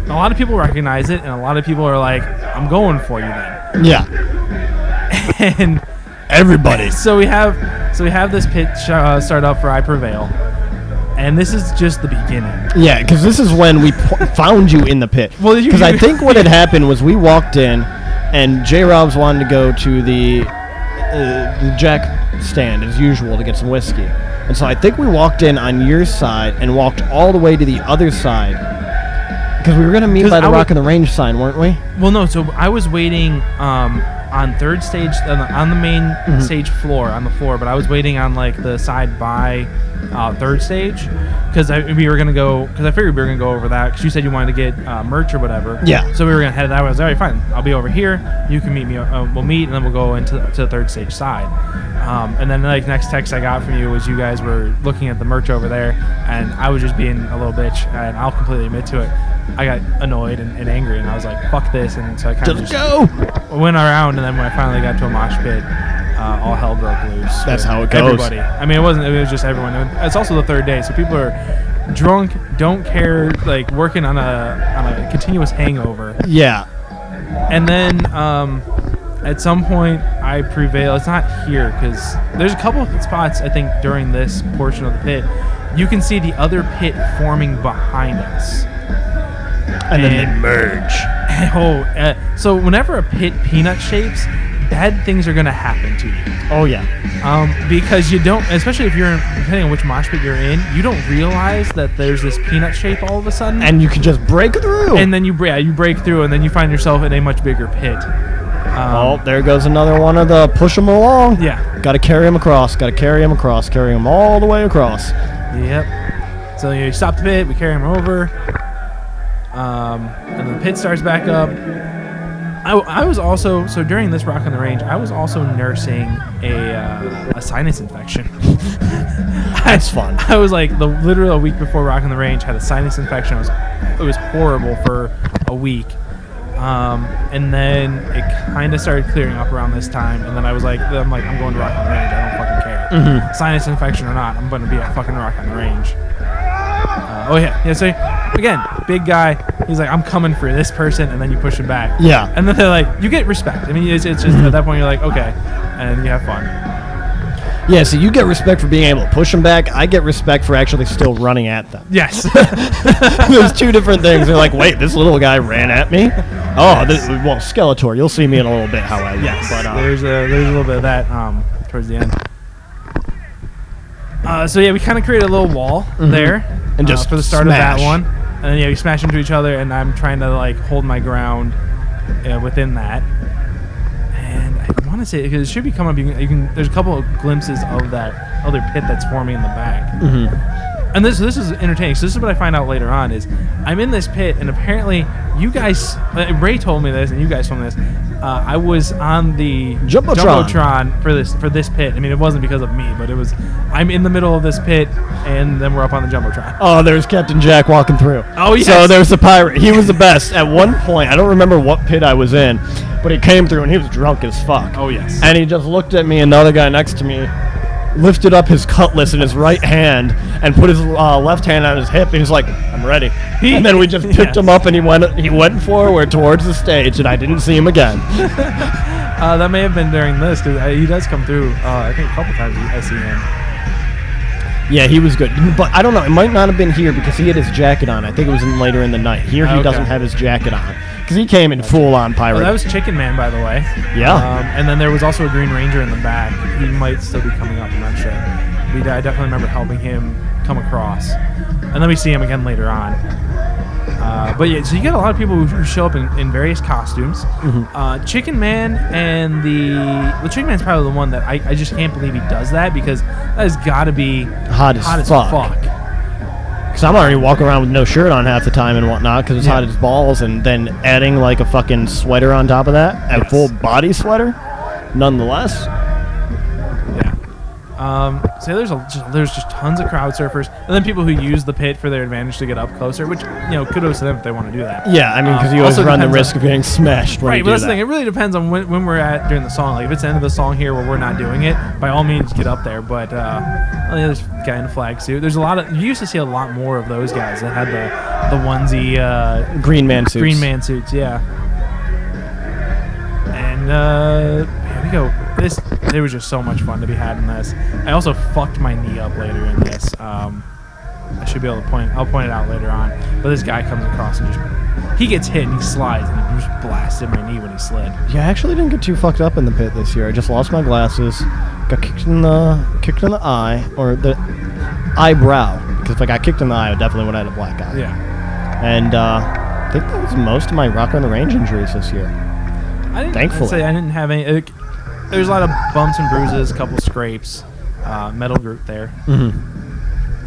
a lot of people recognize it, and a lot of people are like, "I'm going for you then." Yeah. And everybody. So we have this pit start up for I Prevail, and this is just the beginning. Yeah, because this is when we found you in the pit. Well, because I think what had happened was we walked in, and J-Robs wanted to go to the Jack stand as usual to get some whiskey, and so I think we walked in on your side and walked all the way to the other side because we were going to meet by the Rock on the Range sign, weren't we? Well, no. So I was waiting on third stage on the main stage floor, on the floor, but I was waiting on like the side by third stage, because we were gonna go. Because I figured we were gonna go over that. Because you said you wanted to get merch or whatever. Yeah. So we were gonna head that way. I was like, all right, fine. I'll be over here. You can meet me. We'll meet, and then we'll go into the third stage side. And then like next text I got from you was you guys were looking at the merch over there, and I was just being a little bitch, and I'll completely admit to it. I got annoyed and angry, and I was like, fuck this, and so I kind of just went around, and then when I finally got to a mosh pit, all hell broke loose. That's how it goes. Everybody. I mean, it was just everyone. It's also the third day, so people are drunk, don't care, like working on a continuous hangover. Yeah. And then at some point I prevail. It's not here because there's a couple of spots I think during this portion of the pit you can see the other pit forming behind us. And then they merge. So whenever a pit peanut shapes, bad things are going to happen to you. Oh, yeah. Because you don't, especially if you're, depending on which mosh pit you're in, you don't realize that there's this peanut shape all of a sudden. And you can just break through. And then you break through, and then you find yourself in a much bigger pit. There goes another one of the push them along. Yeah. Got to carry them across. Got to carry them across. Carry them all the way across. Yep. So you stop the pit, we carry them over. And then the pit starts back up. I was also, so during this Rock on the Range, I was also nursing a sinus infection. That's fun. I was like, literally a week before Rock on the Range, had a sinus infection. It was horrible for a week. And then it kind of started clearing up around this time. And then I'm going to Rock on the Range. I don't fucking care. Mm-hmm. Sinus infection or not, I'm going to be at fucking Rock on the Range. So again, big guy. He's like, I'm coming for this person, and then you push him back. Yeah. And then they're like, you get respect. I mean, it's just at that point you're like, okay, and you have fun. Yeah, so you get respect for being able to push them back. I get respect for actually still running at them. Yes. There's two different things. They're like, wait, this little guy ran at me? Oh, Skeletor. You'll see me in a little bit how I look. Yes. But, there's a little bit of that towards the end. So yeah, we kind of created a little wall there. And just for the start smash. of that one. And then, we smash into each other, and I'm trying to, hold my ground within that. And I want to say, because it should be coming up, you can, there's a couple of glimpses of that other pit that's forming in the back. Mm-hmm. And this is entertaining. So this is what I find out later on is I'm in this pit, and apparently you guys, Ray told me this, and you guys told me this. I was on the Jumbotron for this pit. I mean, it wasn't because of me, but it was. I'm in the middle of this pit, and then we're up on the Jumbotron. Oh, there's Captain Jack walking through. Oh, yes. So there's the pirate. He was the best. At one point, I don't remember what pit I was in, but he came through, and he was drunk as fuck. Oh, yes. And he just looked at me, and the other guy next to me lifted up his cutlass in his right hand and put his left hand on his hip, and he's like, I'm ready. And then we just picked him up, and he went forward towards the stage, and I didn't see him again. That may have been during this, because he does come through, I think a couple times I see him. Yeah, he was good. But I don't know, it might not have been here because he had his jacket on. I think it was later in the night. Here he doesn't have his jacket on because he came in full-on pirate. Oh, that was Chicken Man, by the way. Yeah. And then there was also a Green Ranger in the back. He might still be coming up, I'm not sure. I definitely remember helping him come across. And then we see him again later on. But yeah, so you get a lot of people who show up in various costumes. Mm-hmm. Chicken Man and the Chicken Man's probably the one that I just can't believe he does that because that has got to be hot as fuck. Because I'm already walking around with no shirt on half the time and whatnot because it's hot as balls, and then adding like a fucking sweater on top of that, a full body sweater, nonetheless. So there's just tons of crowd surfers, and then people who use the pit for their advantage to get up closer, which, kudos to them if they want to do that. Yeah, I mean, because you always run the risk of getting smashed when you do that. Right, but that's the thing. It really depends on when we're at during the song. Like, if it's the end of the song here where we're not doing it, by all means, get up there. But there's a guy in a flag suit. There's you used to see a lot more of those guys that had the onesie... Green man suits, yeah. And here we go. There was just so much fun to be had in this. I also fucked my knee up later in this. I should be able to I'll point it out later on. But this guy comes across and he gets hit and he slides and he just blasted my knee when he slid. Yeah, I actually didn't get too fucked up in the pit this year. I just lost my glasses, got kicked in the eye, or the eyebrow. Because if I got kicked in the eye, I definitely would have had a black eye. Yeah. And I think that was most of my Rock on the Range injuries this year. Thankfully. I'd say I didn't have any... There's a lot of bumps and bruises, a couple scrapes, metal group there. Mm-hmm.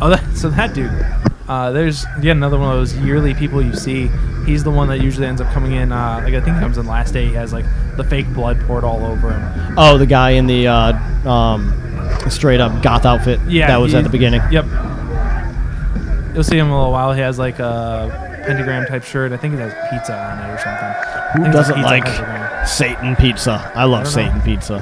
Oh, so that dude. There's another one of those yearly people you see. He's the one that usually ends up coming in. Like I think he comes in last day. He has like the fake blood poured all over him. Oh, the guy in the straight up goth outfit. Yeah, that was at the beginning. Yep. You'll see him in a little while. He has like a pentagram type shirt. I think it has pizza on it or something. Who doesn't like pentagram. Satan pizza? I love Satan pizza.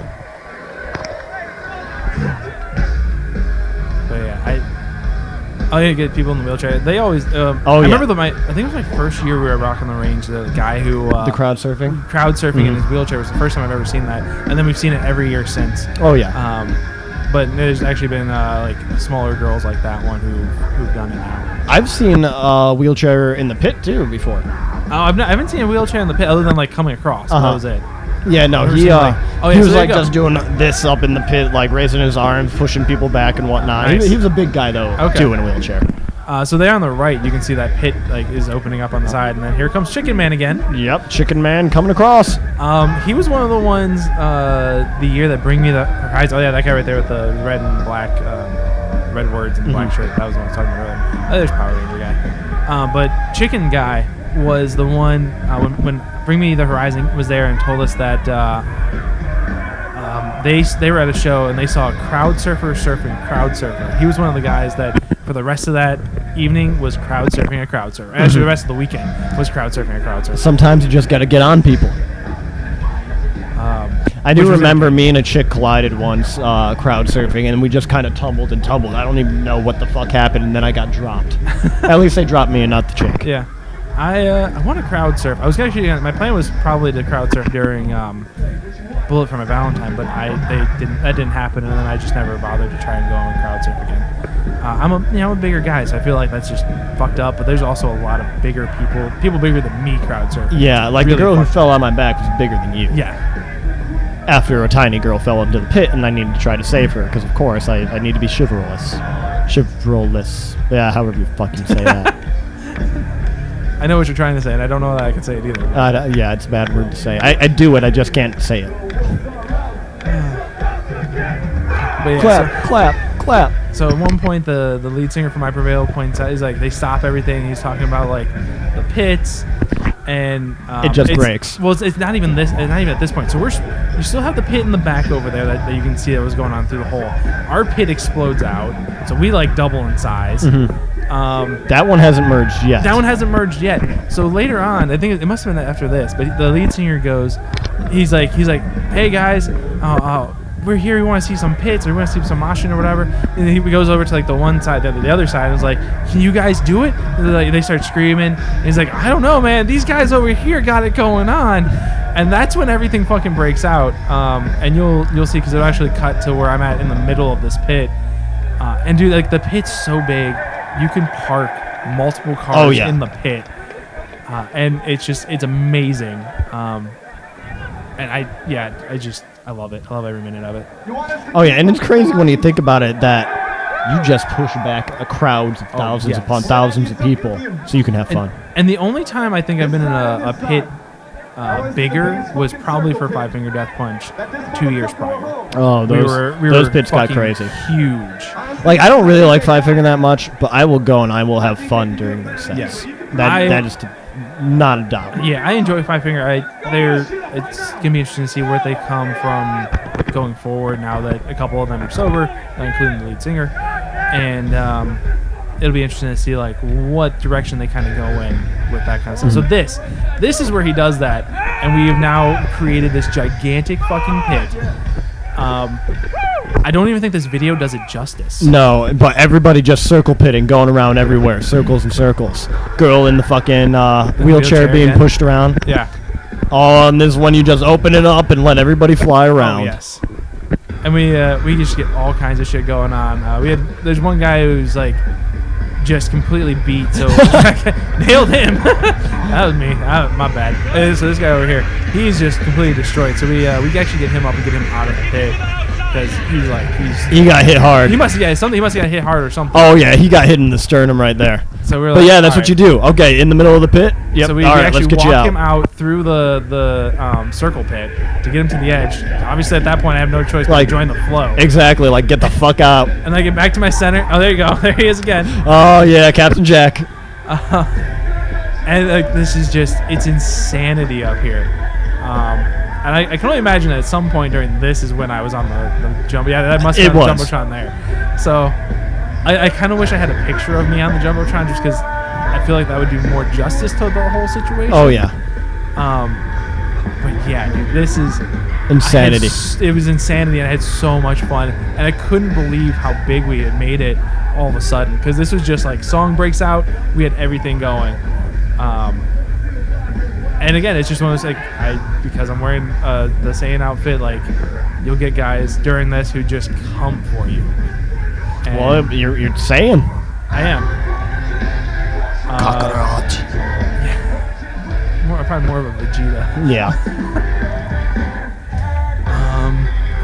But yeah, I need to get people in the wheelchair. They always. I remember I think it was my first year we were rocking the range. The guy who the crowd surfing. Crowd surfing in his wheelchair was the first time I've ever seen that, and then we've seen it every year since. Oh yeah. But there's actually been like smaller girls like that one who've done it now. I've seen a wheelchair in the pit too before. Oh, I haven't seen a wheelchair in the pit other than like coming across. That was it. Yeah, no, he was like just doing this up in the pit, like raising his arms, pushing people back and whatnot. Nice. He was a big guy though, too, in a wheelchair. So there on the right, you can see that pit like is opening up on the side, and then here comes Chicken Man again. Yep, Chicken Man coming across. He was one of the ones the year that Bring Me the Horizon. Oh yeah, that guy right there with the red and black, red words and black shirt. That was the one I was talking about earlier. Oh, there's Power Ranger guy. But Chicken Guy was the one when Bring Me the Horizon was there and told us that they were at a show and they saw a crowd surfer surfing crowd surfer. He was one of the guys that for the rest of that evening was crowd surfing a crowd surfer. Actually, the rest of the weekend was crowd surfing a crowd surfer. Sometimes you just got to get on people. I do remember me and a chick collided once crowd surfing, and we just kind of tumbled and tumbled. I don't even know what the fuck happened, and then I got dropped. At least they dropped me and not the chick. Yeah. I want to crowd surf. I was actually my plan was probably to crowd surf during Bullet for my Valentine, but that didn't happen, and then I just never bothered to try and go and crowd surf again. I'm a bigger guy, so I feel like that's just fucked up. But there's also a lot of bigger people bigger than me crowd surfing. Yeah, like really the girl who fell on my back was bigger than you. Yeah. After a tiny girl fell into the pit, and I needed to try to save her because, of course, I need to be chivalrous. Chivalrous. Yeah, however you fucking say that. I know what you're trying to say, and I don't know that I can say it either. Yeah, it's a bad word to say. I do it, I just can't say it. But yeah, clap. So at one point, the lead singer from I Prevail points out, he's like, they stop everything. He's talking about like the pits, and it just breaks. Well, it's not even this. It's not even at this point. So you still have the pit in the back over there that you can see that was going on through the hole. Our pit explodes out, so we like double in size. That one hasn't merged yet. That one hasn't merged yet. So later on, I think it must have been after this, but the lead singer goes, he's like, hey guys, we're here. We want to see some pits, or we want to see some moshing or whatever. And then he goes over to like the one side, the other side, and is like, can you guys do it? And like, they start screaming. And he's like, I don't know, man. These guys over here got it going on. And that's when everything fucking breaks out. And you'll see, because it'll actually cut to where I'm at in the middle of this pit. And dude, like the pit's so big, you can park multiple cars in the pit. And it's amazing. And I love it. I love every minute of it. Oh yeah, and it's crazy when you think about it that you just push back a crowds of thousands upon thousands of people so you can have fun. And the only time I think I've been in a pit bigger was probably for Five Finger Death Punch 2 years prior. Oh, those pits got crazy. Huge. Like, I don't really like Five Finger that much, but I will go and I will have fun during those sets. Yes. That is not a doubt. Yeah, I enjoy Five Finger. It's gonna be interesting to see where they come from going forward now that a couple of them are sober, including the lead singer, and it'll be interesting to see like what direction they kind of go in with that kind of stuff. So this is where he does that, and we have now created this gigantic fucking pit. I don't even think this video does it justice. No, but everybody just circle pitting, going around everywhere, circles and circles. Girl in the fucking wheelchair being pushed around. Yeah. Oh, and this one you just open it up and let everybody fly around. Oh, yes. And we just get all kinds of shit going on. There's one guy who's like just completely beat, so nailed him. That was me. My bad. So this guy over here, he's just completely destroyed. So we actually get him up and get him out of the pit. because he got hit hard. He must have got hit hard or something. Oh yeah, he got hit in the sternum right there. So we're but like, yeah, that's all what you right. do. Okay, in the middle of the pit. Yep. So we all right, actually let's get you walk out. him out through the circle pit to get him to the edge. Obviously, at that point, I have no choice but Like, to join the flow. Exactly. Like, get the fuck out. And I get back to my center. Oh, there you go. There he is again. Oh yeah, Captain Jack. And like, this is it's insanity up here. And I can only imagine that at some point during this is when I was on the jump. Yeah, that must have been the Jumbotron there. So I kind of wish I had a picture of me on the Jumbotron just because I feel like that would do more justice to the whole situation. Oh yeah. But yeah, dude, this is insanity. It was insanity, and I had so much fun, and I couldn't believe how big we had made it all of a sudden. Because this was just like song breaks out, we had everything going. And again, it's just one of those because I'm wearing the Saiyan outfit, like you'll get guys during this who just come for you. And well, you're saying. I am. Cockroach. Yeah. Probably more of a Vegeta. Yeah.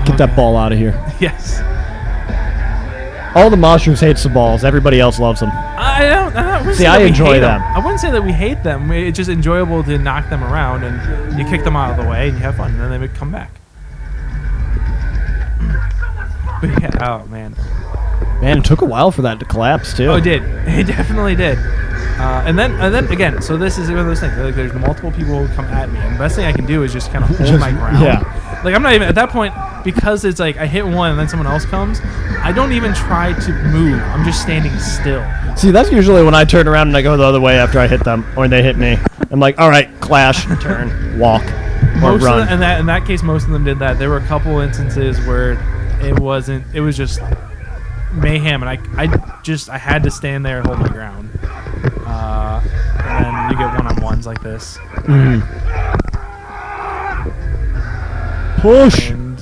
Get that ball out of here. Yes. All the monsters hates the balls. Everybody else loves them. I wouldn't See, say I that we enjoy hate them. I wouldn't say that we hate them. It's just enjoyable to knock them around, and you kick them out of the way, and you have fun, and then they would come back. But yeah, oh man. Man, it took a while for that to collapse too. Oh, it did. It definitely did. And then again, so this is one of those things. Like, there's multiple people who come at me, and the best thing I can do is just kind of hold my ground. Yeah. Like, I'm not even at that point, because it's like I hit one and then someone else comes. I don't even try to move. I'm just standing still. See, that's usually when I turn around and I go the other way after I hit them, or they hit me. I'm like, all right, clash, turn, walk, or run. In that case, most of them did that. There were a couple instances where it was just mayhem, and I had to stand there and hold my ground. And then you get one-on-ones like this. Push. And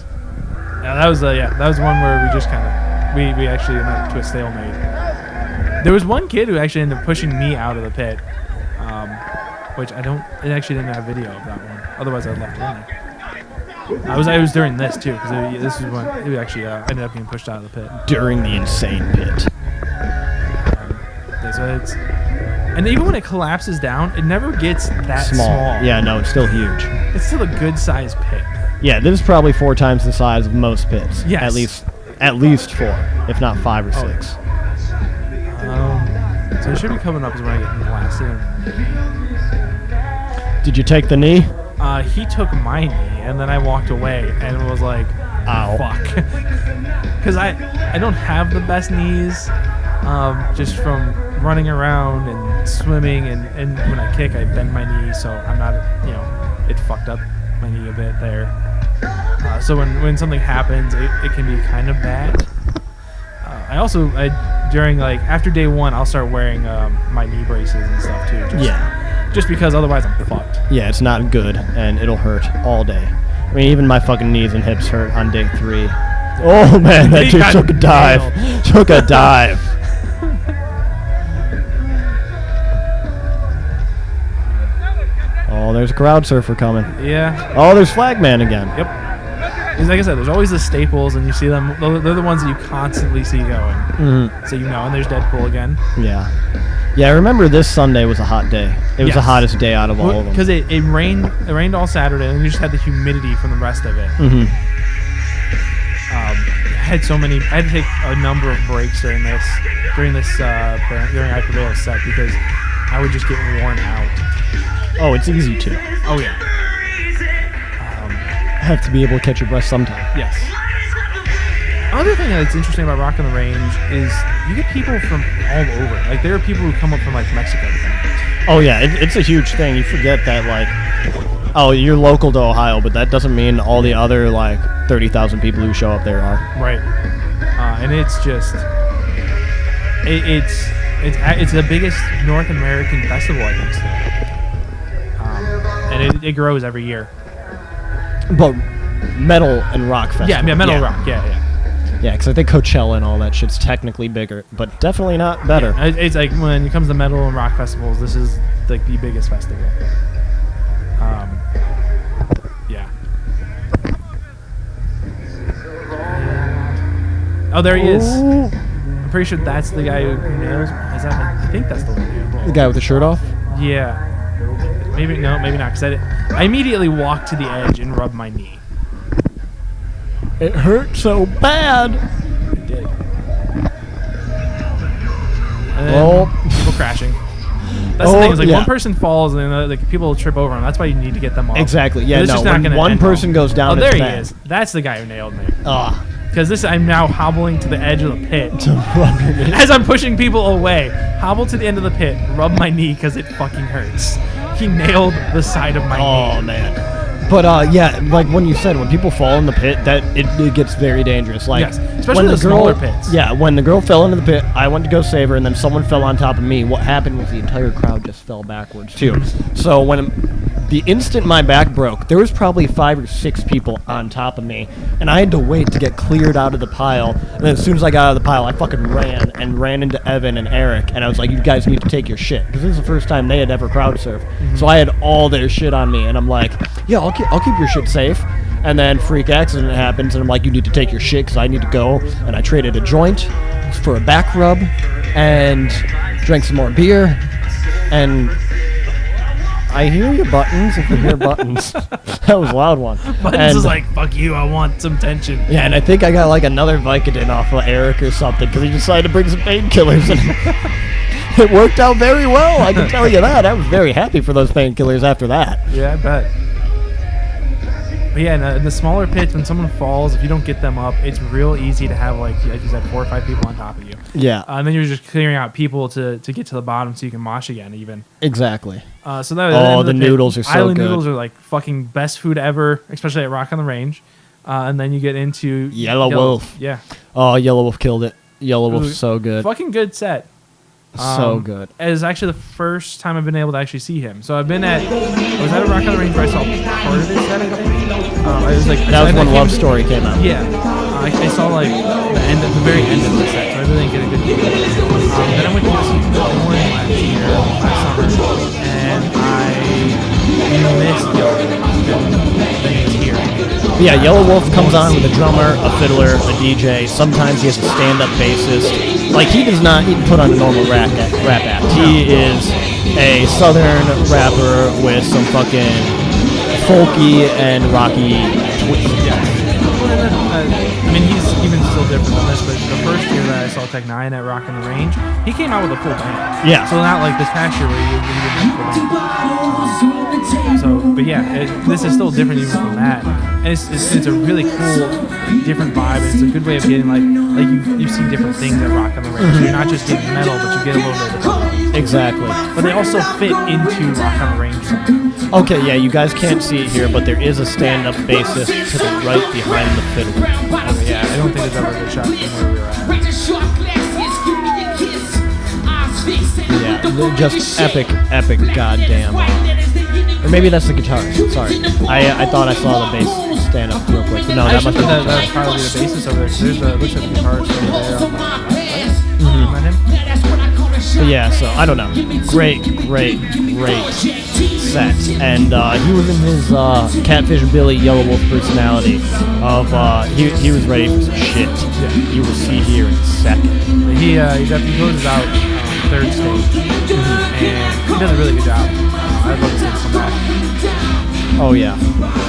that was one where we just kind of we actually went to a stalemate. There was one kid who actually ended up pushing me out of the pit, which it actually didn't have video of that one. Otherwise, I'd left it in there. I was during this too, because this is when it actually ended up being pushed out of the pit. During the insane pit. And even when it collapses down, it never gets that small. Yeah, no, it's still huge. It's still a good sized pit. Yeah, this is probably 4 times the size of most pits. Yes. At least 4, if not 5 or 6. So it should be coming up is when I get blasted. Did you take the knee? He took my knee, and then I walked away, and was like, ow. Fuck. Because I don't have the best knees, just from running around and swimming, and when I kick, I bend my knee, so I'm not, it fucked up my knee a bit there. So when something happens, it can be kind of bad. During after day 1, I'll start wearing my knee braces and stuff too. Just because otherwise I'm fucked. Yeah, it's not good, and it'll hurt all day. I mean, even my fucking knees and hips hurt on day 3. Oh man, that dude took a dive. Took a dive. Oh, there's a crowd surfer coming. Yeah. Oh, there's Flagman again. Yep. Because like I said, there's always the staples, and you see them. They're the ones that you constantly see going. Mm-hmm. So and there's Deadpool again. Yeah. Yeah, I remember this Sunday was a hot day. It was the hottest day out of all of them. Because it rained. It rained all Saturday, and you just had the humidity from the rest of it. Mm-hmm. I had to take a number of breaks during during I Prevail set because I would just get worn out. Oh, it's easy to. Oh yeah. Have to be able to catch your breath sometime. Yes. Other thing that's interesting about Rock on the Range is you get people from all over. Like, there are people who come up from Mexico. Oh yeah, it's a huge thing. You forget that you're local to Ohio, but that doesn't mean all the other 30,000 people who show up there are. Right. And it's just it's the biggest North American festival, I think. And it grows every year. But metal and rock festival. Yeah, metal rock. Yeah. Yeah, because I think Coachella and all that shit's technically bigger, but definitely not better. Yeah, it's like when it comes to metal and rock festivals, this is the biggest festival. Yeah. Oh, there he is. Ooh. I'm pretty sure that's the guy who nails. Is that? I think that's the one. The guy with the shirt off? Yeah. Maybe no, maybe not. Because I immediately walked to the edge and rubbed my knee. It hurt so bad. It did. And then Well, people crashing. That's the thing. Is like one person falls and then like people will trip over them. That's why you need to get them off. Exactly. Yeah. It's No. just not When gonna one end person well. goes down, Oh, there it's he bad. is. That's the guy who nailed me. Ah. Because I'm now hobbling to the edge of the pit. To rub your knee. As I'm pushing people away, hobble to the end of the pit, rub my knee because it fucking hurts. He nailed the side of my knee. Oh man. But yeah, like when you said, when people fall in the pit, that it gets very dangerous. Like, Yes, especially when the girl, smaller pits. Yeah, when the girl fell into the pit, I went to go save her, and then someone fell on top of me. What happened was the entire crowd just fell backwards too. So the instant my back broke, there was probably 5 or 6 people on top of me, and I had to wait to get cleared out of the pile. And then as soon as I got out of the pile, I fucking ran into Evan and Eric, and I was like, "You guys need to take your shit," because this is the first time they had ever crowd surfed. So I had all their shit on me, and I'm like, "Yeah, I'll keep your shit safe." And then freak accident happens, and I'm like, "You need to take your shit because I need to go." And I traded a joint for a back rub, and drank some more beer, and I hear your buttons. If you hear buttons, that was a loud one. Buttons is like, fuck you, I want some tension. Yeah, and I think I got like another Vicodin off of Eric or something because he decided to bring some painkillers, and it worked out very well. I can tell you that. I was very happy for those painkillers after that. Yeah, I bet. But yeah, in the smaller pits, when someone falls, if you don't get them up, it's real easy to have, like you said, 4 or 5 people on top of you. Yeah. And then you're just clearing out people to get to the bottom so you can mosh again, even. Exactly. So that the noodles are so Island good. noodles are like fucking best food ever, especially at Rock on the Range. And then you get into Yellow Wolf. Yeah. Oh, Yellow Wolf killed it. Yellow Ooh, Wolf's so good. Fucking good set. So good. It is actually the first time I've been able to actually see him. So I was at a Rock on the Range where I saw part of his set, I think. That was when Love Story came out. Yeah. I saw like the very end of the set, so I really didn't get a good view. Then I went to go see Corn last summer, and I missed Yellow Wolf. Then he was here. Yeah, Yellow Wolf comes on with a drummer, a fiddler, a DJ. Sometimes he has a stand-up bassist. Like, he does not even put on a normal rap act. He is a southern rapper with some fucking folky and rocky twist. Yeah. I mean, he's even still different than this, but the first year that I saw Tech 9 at Rock on the Range, he came out with a full band. Yeah. So not like this past year where he didn't have a full band. So, but yeah, this is still different even from that. And it's a really cool, different vibe. And it's a good way of getting like you see different things at Rock on the Range. So you're not just getting metal, but you get a little bit of the Exactly. But they also fit into Rock on the Range. Okay, yeah, you guys can't see it here, but there is a stand-up bassist to the right behind the fiddle. Yeah, I don't think there's ever a good shot from where we were at. Yeah, just epic goddamn. Or maybe that's the guitarist. Sorry, I thought I saw the bass stand up real quick. But no, that must be the that's probably the bassist over there. 'Cause there's looks like the guitarist over there on the left. Is that him? But yeah, so I don't know. Great set, and he was in his Catfish Billy Yellow Wolf personality of he was ready for some shit. Yeah. You will see here in a second. He goes out third stage, and he does a really good job. I'd love to see him come back. Oh yeah,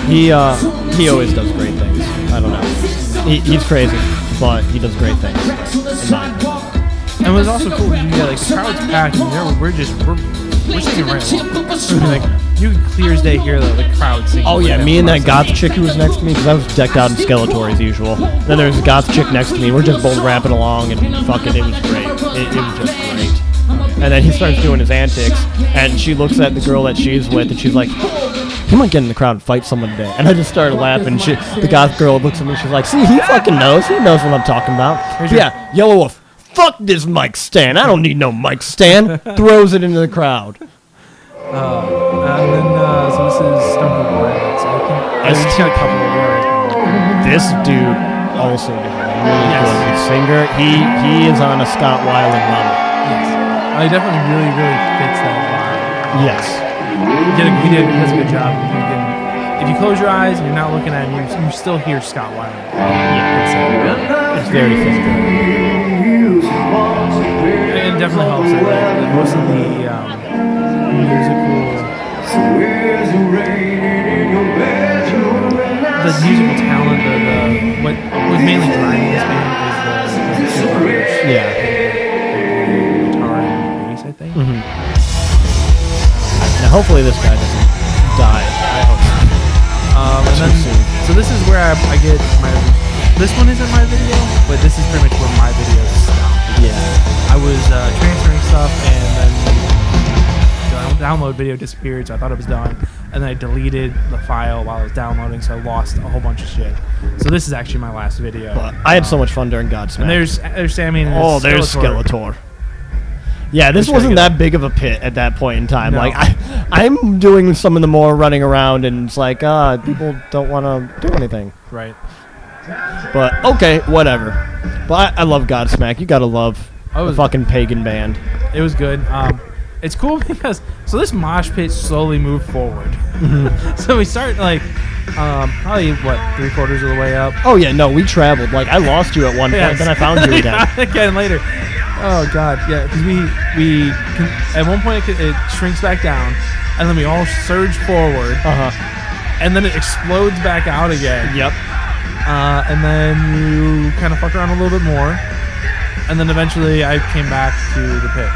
he always does great things. I don't know. He's crazy, but he does great things. In my opinion. And it was also cool. Yeah, like the crowd's packed, and we're singing right along. Like you can clear as day hear the crowd singing. Oh yeah, me and that goth chick who was next to me, because I was decked out in Skeletor as usual. Then there was a goth chick next to me. We're just both rapping along, and fucking, it was great. It was just great. And then he starts doing his antics, and she looks at the girl that she's with, and she's like, "He might get in the crowd and fight someone today." And I just started laughing. The goth girl looks at me, she's like, "See, he fucking knows. He knows what I'm talking about." Yeah, Yellow Wolf. Fuck this mic stand. I don't need no mic stand. Throws it into the crowd. And then so this is Stone Cold Violence. He's got a couple of words. This dude also is a really good singer. He is on a Scott Weiland level. Yes. He definitely really fits that vibe. Yes. He does a good job. If you close your eyes and you're not looking at him, you still hear Scott Weiland. Yeah. It's very physical. It definitely helps. Like most of the musical talent, what was mainly driving this band is the keyboards. Yeah. Guitar and bass, I think. Mm-hmm. Now, hopefully this guy doesn't die. I hope so. And then, so this is where I get my. This one isn't my video, but this is pretty much where my videos stop. Yeah. I was transferring stuff, and then the download video disappeared, so I thought it was done. And then I deleted the file while I was downloading, so I lost a whole bunch of shit. So this is actually my last video. But I had so much fun during Godsmack. And there's Sammy and there's Skeletor. Yeah, this wasn't that big of a pit at that point in time. No. Like I'm doing some of the more running around, and it's like people don't want to do anything. Right. But okay, whatever. But I love Godsmack. You gotta love the fucking pagan band. It was good. It's cool because this mosh pit slowly moved forward. Mm-hmm. So we start like probably 3/4 of the way up. Oh yeah, no, we traveled. Like I lost you at one point, then I found you again. Again later. Oh god, yeah, because we at one point it shrinks back down, and then we all surge forward. And then it explodes back out again. Yep. And then you kind of fuck around a little bit more, and then eventually I came back to the pit.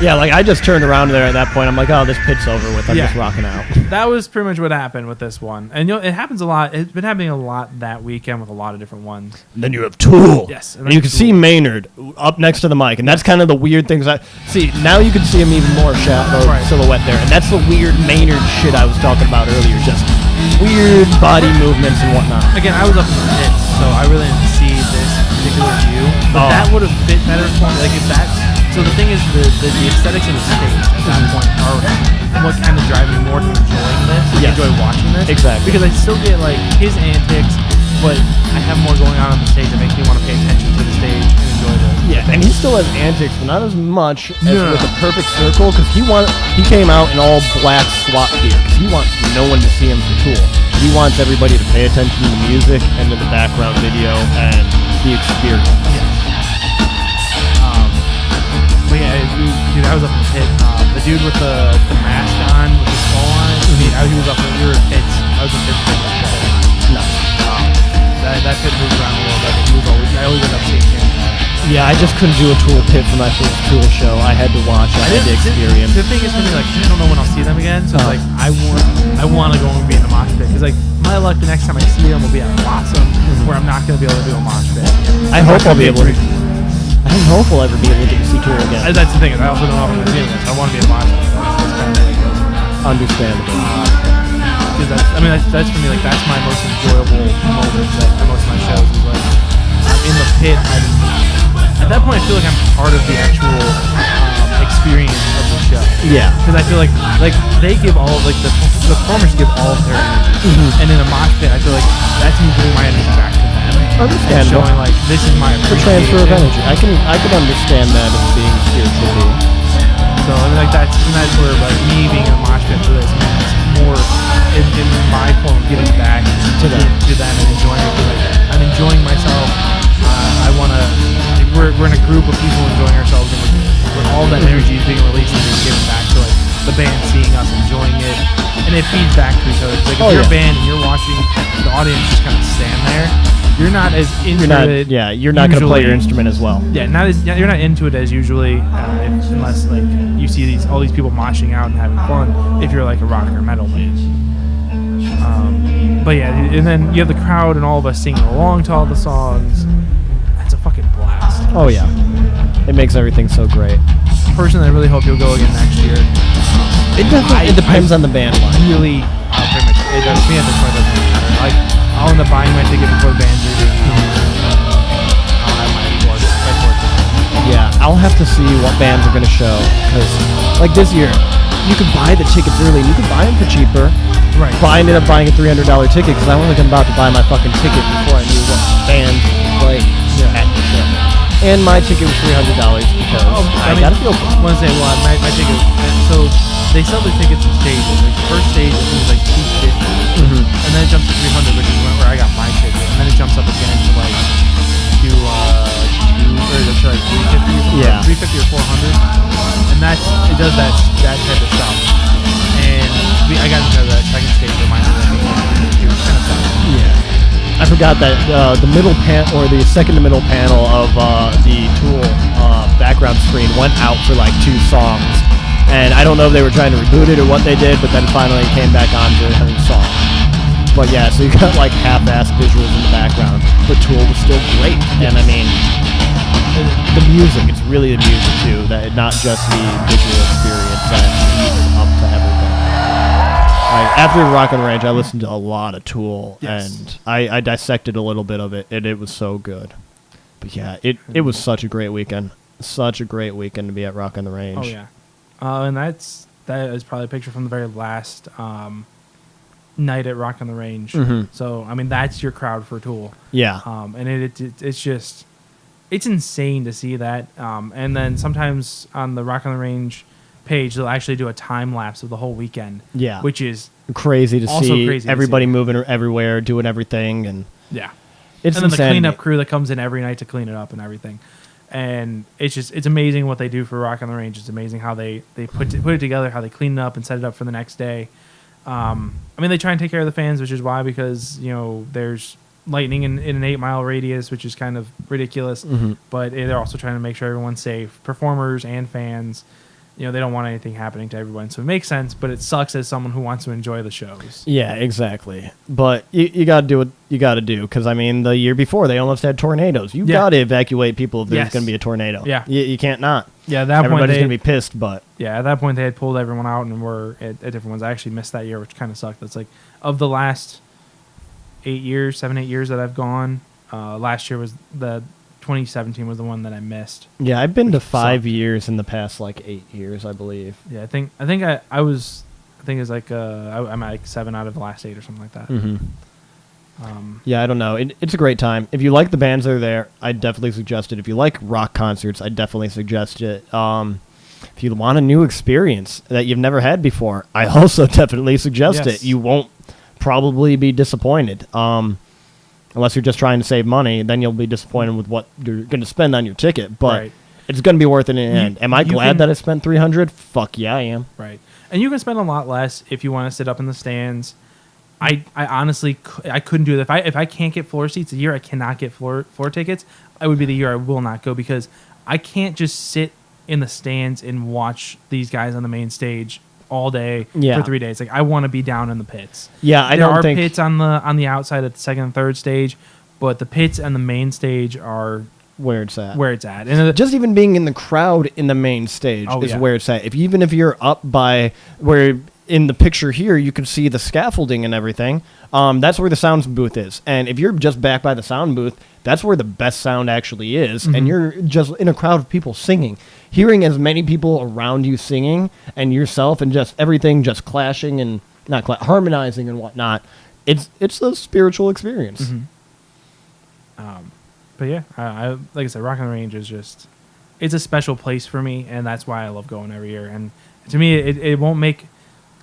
Yeah, like I just turned around there at that point. I'm like, oh, this pit's over with. I'm just rocking out. That was pretty much what happened with this one, and it happens a lot. It's been happening a lot that weekend with a lot of different ones. And then you have Tool. Yes, and you can see Maynard up next to the mic, and that's kind of the weird things. See, now you can see him even more silhouette there, and that's the weird Maynard shit I was talking about earlier. Just weird body movements and whatnot. Again, I was up in the pits, so I really didn't see this particular view, but that would have fit better for me. Like if that's so, the thing is the aesthetics of the stage at that point are what kind of drive me more to enjoying this, enjoy watching this. Exactly. Because I still get like his antics, but I have more going on the stage that makes me want to pay attention to the stage and enjoy the. Yeah, and he still has antics, but not as much as with the Perfect Circle, because he came out in all black SWAT gear, because he wants no one to see him for Tool. He wants everybody to pay attention to the music and to the background video and the experience. Yes. But yeah, dude, I was up in the pit. The dude with the mask on, with the skull on it, he was up in the pits. I was in the pits. No. That pit moved around a little bit. I always end up seeing him. Yeah, I just couldn't do a Tool pit for my first Tool show. I had to watch. I had to experience. The thing is for me, like, I don't know when I'll see them again, so it's like, I want to go and be in a mosh pit. Because, like, my luck, the next time I see them will be at Blossom, where I'm not going to be able to do a mosh pit. I hope I'll be able to. I don't know if we'll ever be able to get to see Tool again. That's the thing. I also don't know if I'm going to be able to. I want to be in a mosh pit. That's kind of what it goes. Understandable. Because that's for me, like, that's my most enjoyable moments at most of my shows. Is like, I'm in the pit. At that point, I feel like I'm part of the actual experience of the show. Yeah. Because I feel like they give all, like, the performers give all of their energy. And in a mosh pit, I feel like that's me giving my energy back to them. Understandable. And showing, like, this is my the transfer of energy. I can understand that as being spiritual. So, like, that's where, like, me being in a mosh pit for this, it's more in my form of giving back to them and enjoying it. Like, I'm enjoying myself. I want to. We're in a group of people enjoying ourselves, and when all that energy is being released and being given back to, like, the band seeing us enjoying it, and it feeds back to each other. It's like if you're a band and you're watching the audience just kind of stand there, you're not as into it. Yeah, you're not going to play your instrument as well. Yeah, you're not into it as usually, unless like you see all these people moshing out and having fun. If you're like a rock or metal band. But yeah, and then you have the crowd and all of us singing along to all the songs. It's a fucking blast. Oh yeah, it makes everything so great. Personally, I really hope you'll go again next year. It depends on the band line. Really, pretty much. It does. Me at this point, it doesn't matter. Like, I'll end up buying my ticket before the band's leaving. I'll have my board. Yeah, I'll have to see what bands are going to show. Because, like this year, you can buy the tickets early. You can buy them for cheaper. Right. But I ended up buying a $300 ticket because I wasn't about to buy my fucking ticket before I knew what band played at the show. And my ticket was $300 because I got to feel good. I want to say, well, my ticket. So they sell the tickets in stages. Like the first stage, I think, was like $250, and and then it jumps to 300, which is where I got my ticket, and then it jumps up again to like to 350 or something, Yeah. 350 or 400, and it does that type of stuff. And I got into the second stage of mine, it was kind of fun. Yeah. I forgot that the middle or the second to middle panel of the Tool background screen went out for like 2 songs. And I don't know if they were trying to reboot it or what they did, but then finally it came back on for having songs. But yeah, so you got like half-assed visuals in the background, but Tool was still great. And I mean, the music, it's really the music too, that not just the visual experience that leads up to everything. Like, after Rock on the Range, I listened to a lot of Tool, and I dissected a little bit of it, and it was so good. But yeah, it was such a great weekend. Such a great weekend to be at Rock on the Range. Oh yeah. And that is probably a picture from the very last night at Rock on the Range. Mm-hmm. So I mean, that's your crowd for Tool. Yeah. And it's just, it's insane to see that. And then sometimes on the Rock on the Range page, they'll actually do a time lapse of the whole weekend. Yeah. Which is crazy to also see. crazy to Everybody see. moving everywhere, doing everything, and yeah. it's and then insanity. the cleanup crew that comes in every night to clean it up and everything. And it's amazing what they do for Rock on the Range. It's amazing how they put it together, how they clean it up and set it up for the next day. I mean, they try and take care of the fans, which is why, because, you know, there's lightning in an 8-mile radius, which is kind of ridiculous. Mm-hmm. But they're also trying to make sure everyone's safe. Performers and fans, you know, they don't want anything happening to everyone. So it makes sense, but it sucks as someone who wants to enjoy the shows. Yeah, exactly. But you got to do what you got to do, because, I mean, the year before, they almost had tornadoes. You got to evacuate people if there's going to be a tornado. Yeah. You can't not. Yeah, at that point, everybody's going to be pissed, but... Yeah, at that point, they had pulled everyone out and were at different ones. I actually missed that year, which kind of sucked. That's like, of the last 7, 8 years that I've gone, last year was 2017 was the one that I missed. Yeah, I've been to 5 years in the past, like, 8 years, I believe. Yeah, I think it's like I'm at like 7 out of the last 8 or something like that. Mm-hmm. Yeah, I don't know. It's a great time. If you like the bands that are there, I definitely suggest it. If you like rock concerts, I definitely suggest it. If you want a new experience that you've never had before, I also definitely suggest it. You won't probably be disappointed. Unless you're just trying to save money, then you'll be disappointed with what you're going to spend on your ticket. But it's going to be worth it in the end. Am I glad that I spent $300? Fuck yeah, I am. Right. And you can spend a lot less if you want to sit up in the stands. I honestly I couldn't do it. If I can't get floor seats, the year I cannot get floor tickets, it would be the year I will not go, because I can't just sit in the stands and watch these guys on the main stage all day for 3 days. Like, I want to be down in the pits. Yeah, there are pits on the outside at the second and third stage, but the pits and the main stage are where it's at. And just even being in the crowd in the main stage is where it's at. Even if you're up by where in the picture here you can see the scaffolding and everything, that's where the sound booth is. And if you're just back by the sound booth, that's where the best sound actually is. Mm-hmm. And you're just in a crowd of people singing. Hearing as many people around you singing and yourself and just everything just clashing and harmonizing and whatnot, it's a spiritual experience. Mm-hmm. But yeah, I like I said, Rock on the Range is just, it's a special place for me, and that's why I love going every year. And to me, it won't make,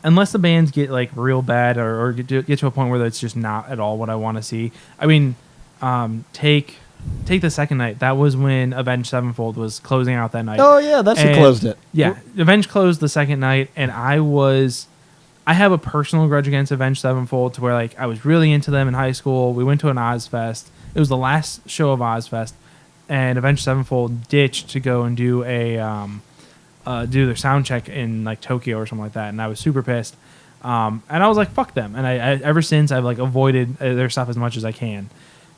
unless the bands get like real bad or get to a point where it's just not at all what I want to see. I mean, take the second night. That was when Avenged Sevenfold was closing out that night. Oh yeah, that's who closed it. Yeah, Avenged closed the second night, and I have a personal grudge against Avenged Sevenfold, to where like I was really into them in high school. We went to an Ozfest. It was the last show of Ozfest, and Avenged Sevenfold ditched to go and do do their sound check in like Tokyo or something like that, and I was super pissed. And I was like, fuck them. And I ever since I've like avoided their stuff as much as I can.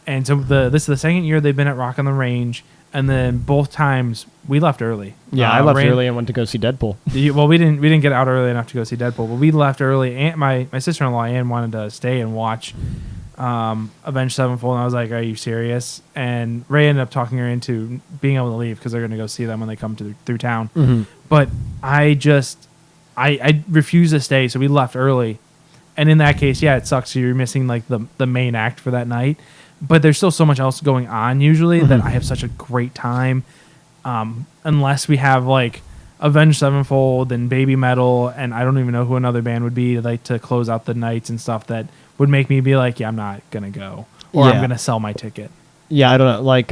And so this is the second year they've been at Rock on the Range, and then both times we left early. Yeah, I left early and went to go see Deadpool. Well, we didn't get out early enough to go see Deadpool, but we left early. And my sister-in-law Ann wanted to stay and watch Avenged Sevenfold, and I was like, "Are you serious?" And Ray ended up talking her into being able to leave because they're going to go see them when they come through town. Mm-hmm. But I refused to stay, so we left early. And in that case, yeah, it sucks. You're missing like the main act for that night. But there's still so much else going on usually that I have such a great time. Unless we have like Avenged Sevenfold and Baby Metal, and I don't even know who another band would be like to close out the nights and stuff that would make me be like, yeah, I'm not gonna go, or I'm gonna sell my ticket. Yeah, I don't know. Like,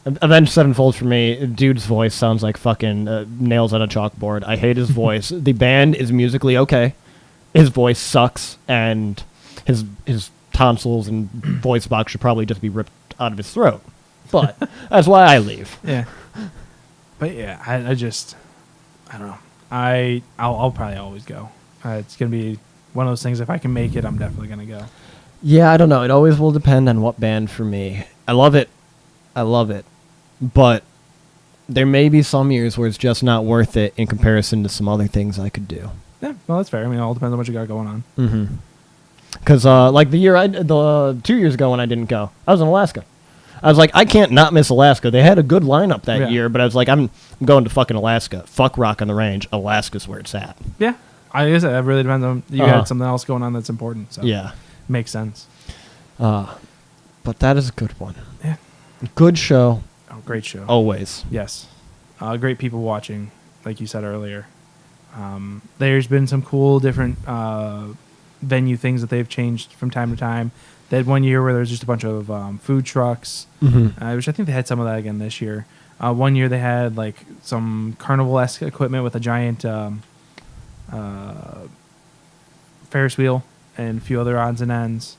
Avenged Sevenfold for me, dude's voice sounds like fucking nails on a chalkboard. I hate his voice. The band is musically okay. His voice sucks, and his tonsils and voice box should probably just be ripped out of his throat. But that's why I leave. Yeah. But yeah, I don't know. I'll probably always go. It's gonna be one of those things. If I can make it, I'm definitely gonna go. Yeah, I don't know. It always will depend on what band for me. I love it, but there may be some years where it's just not worth it in comparison to some other things I could do. Yeah, well, that's fair. I mean, it all depends on what you got going on. Mm-hmm. Because like the 2 years ago when I didn't go, I was in Alaska. I was like, I can't not miss Alaska. They had a good lineup that year, but I was like, I'm going to fucking Alaska. Fuck Rock on the Range. Alaska's where it's at. Yeah. I guess it really depends on you had something else going on that's important. So yeah. Makes sense. But that is a good one. Yeah. Good show. Oh, great show. Always. Yes. Great people watching, like you said earlier. There's been some cool different venue things that they've changed from time to time. They had one year where there was just a bunch of food trucks, which I think they had some of that again this year. One year they had like some carnival-esque equipment with a giant Ferris wheel and a few other odds and ends.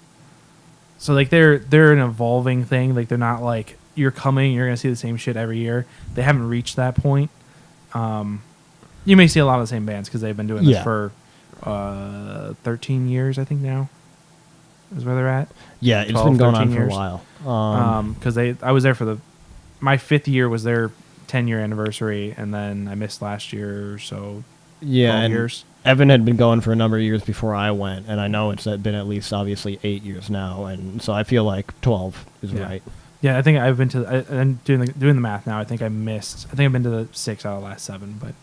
So like they're an evolving thing. Like they're not like you're gonna see the same shit every year. They haven't reached that point. You may see a lot of the same bands because they've been doing this for 13 years, I think now. Is where they're at. Yeah, it's been going on for a while. Because I was there for my 5th year was their 10-year anniversary, and then I missed last year, so 12 years. Evan had been going for a number of years before I went, and I know it's been at least obviously 8 years now, and so I feel like 12 is right. Yeah, I think I've been to. I'm doing the math now. I think I've been to the 6 out of the last 7, but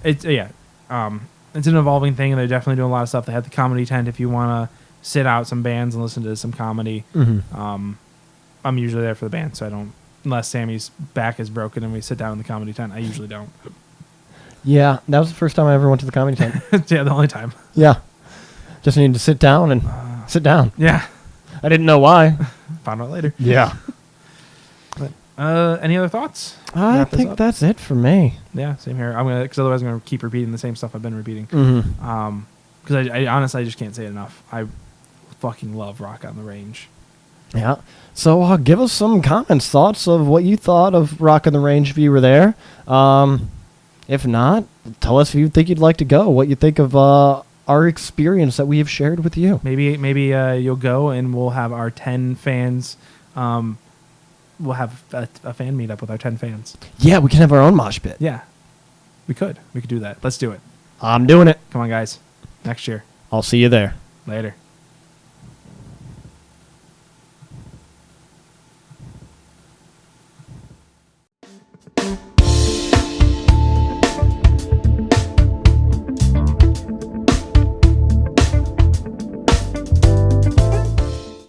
it's it's an evolving thing, and they're definitely doing a lot of stuff. They had the comedy tent if you want to sit out some bands and listen to some comedy. I'm usually there for the band, so I don't, unless Sammy's back is broken and we sit down in the comedy tent. I usually don't. Yeah, that was the first time I ever went to the comedy tent. Yeah, the only time. Yeah, just needed to sit down and sit down. Yeah, I didn't know why. Found out later. Yeah. But any other thoughts? I think that's it for me. Yeah, same here. Because otherwise I'm gonna keep repeating the same stuff I've been repeating. Because I honestly I just can't say it enough. I fucking love Rock on the Range. Yeah. So give us some comments, thoughts of what you thought of Rock on the Range if you were there. If not, tell us if you think you'd like to go, what you think of our experience that we have shared with you. Maybe you'll go and we'll have our 10 fans. We'll have a fan meetup with our 10 fans. Yeah, we can have our own mosh pit. Yeah, we could do that. Let's do it. I'm doing it. Come on, guys. Next year. I'll see you there. Later.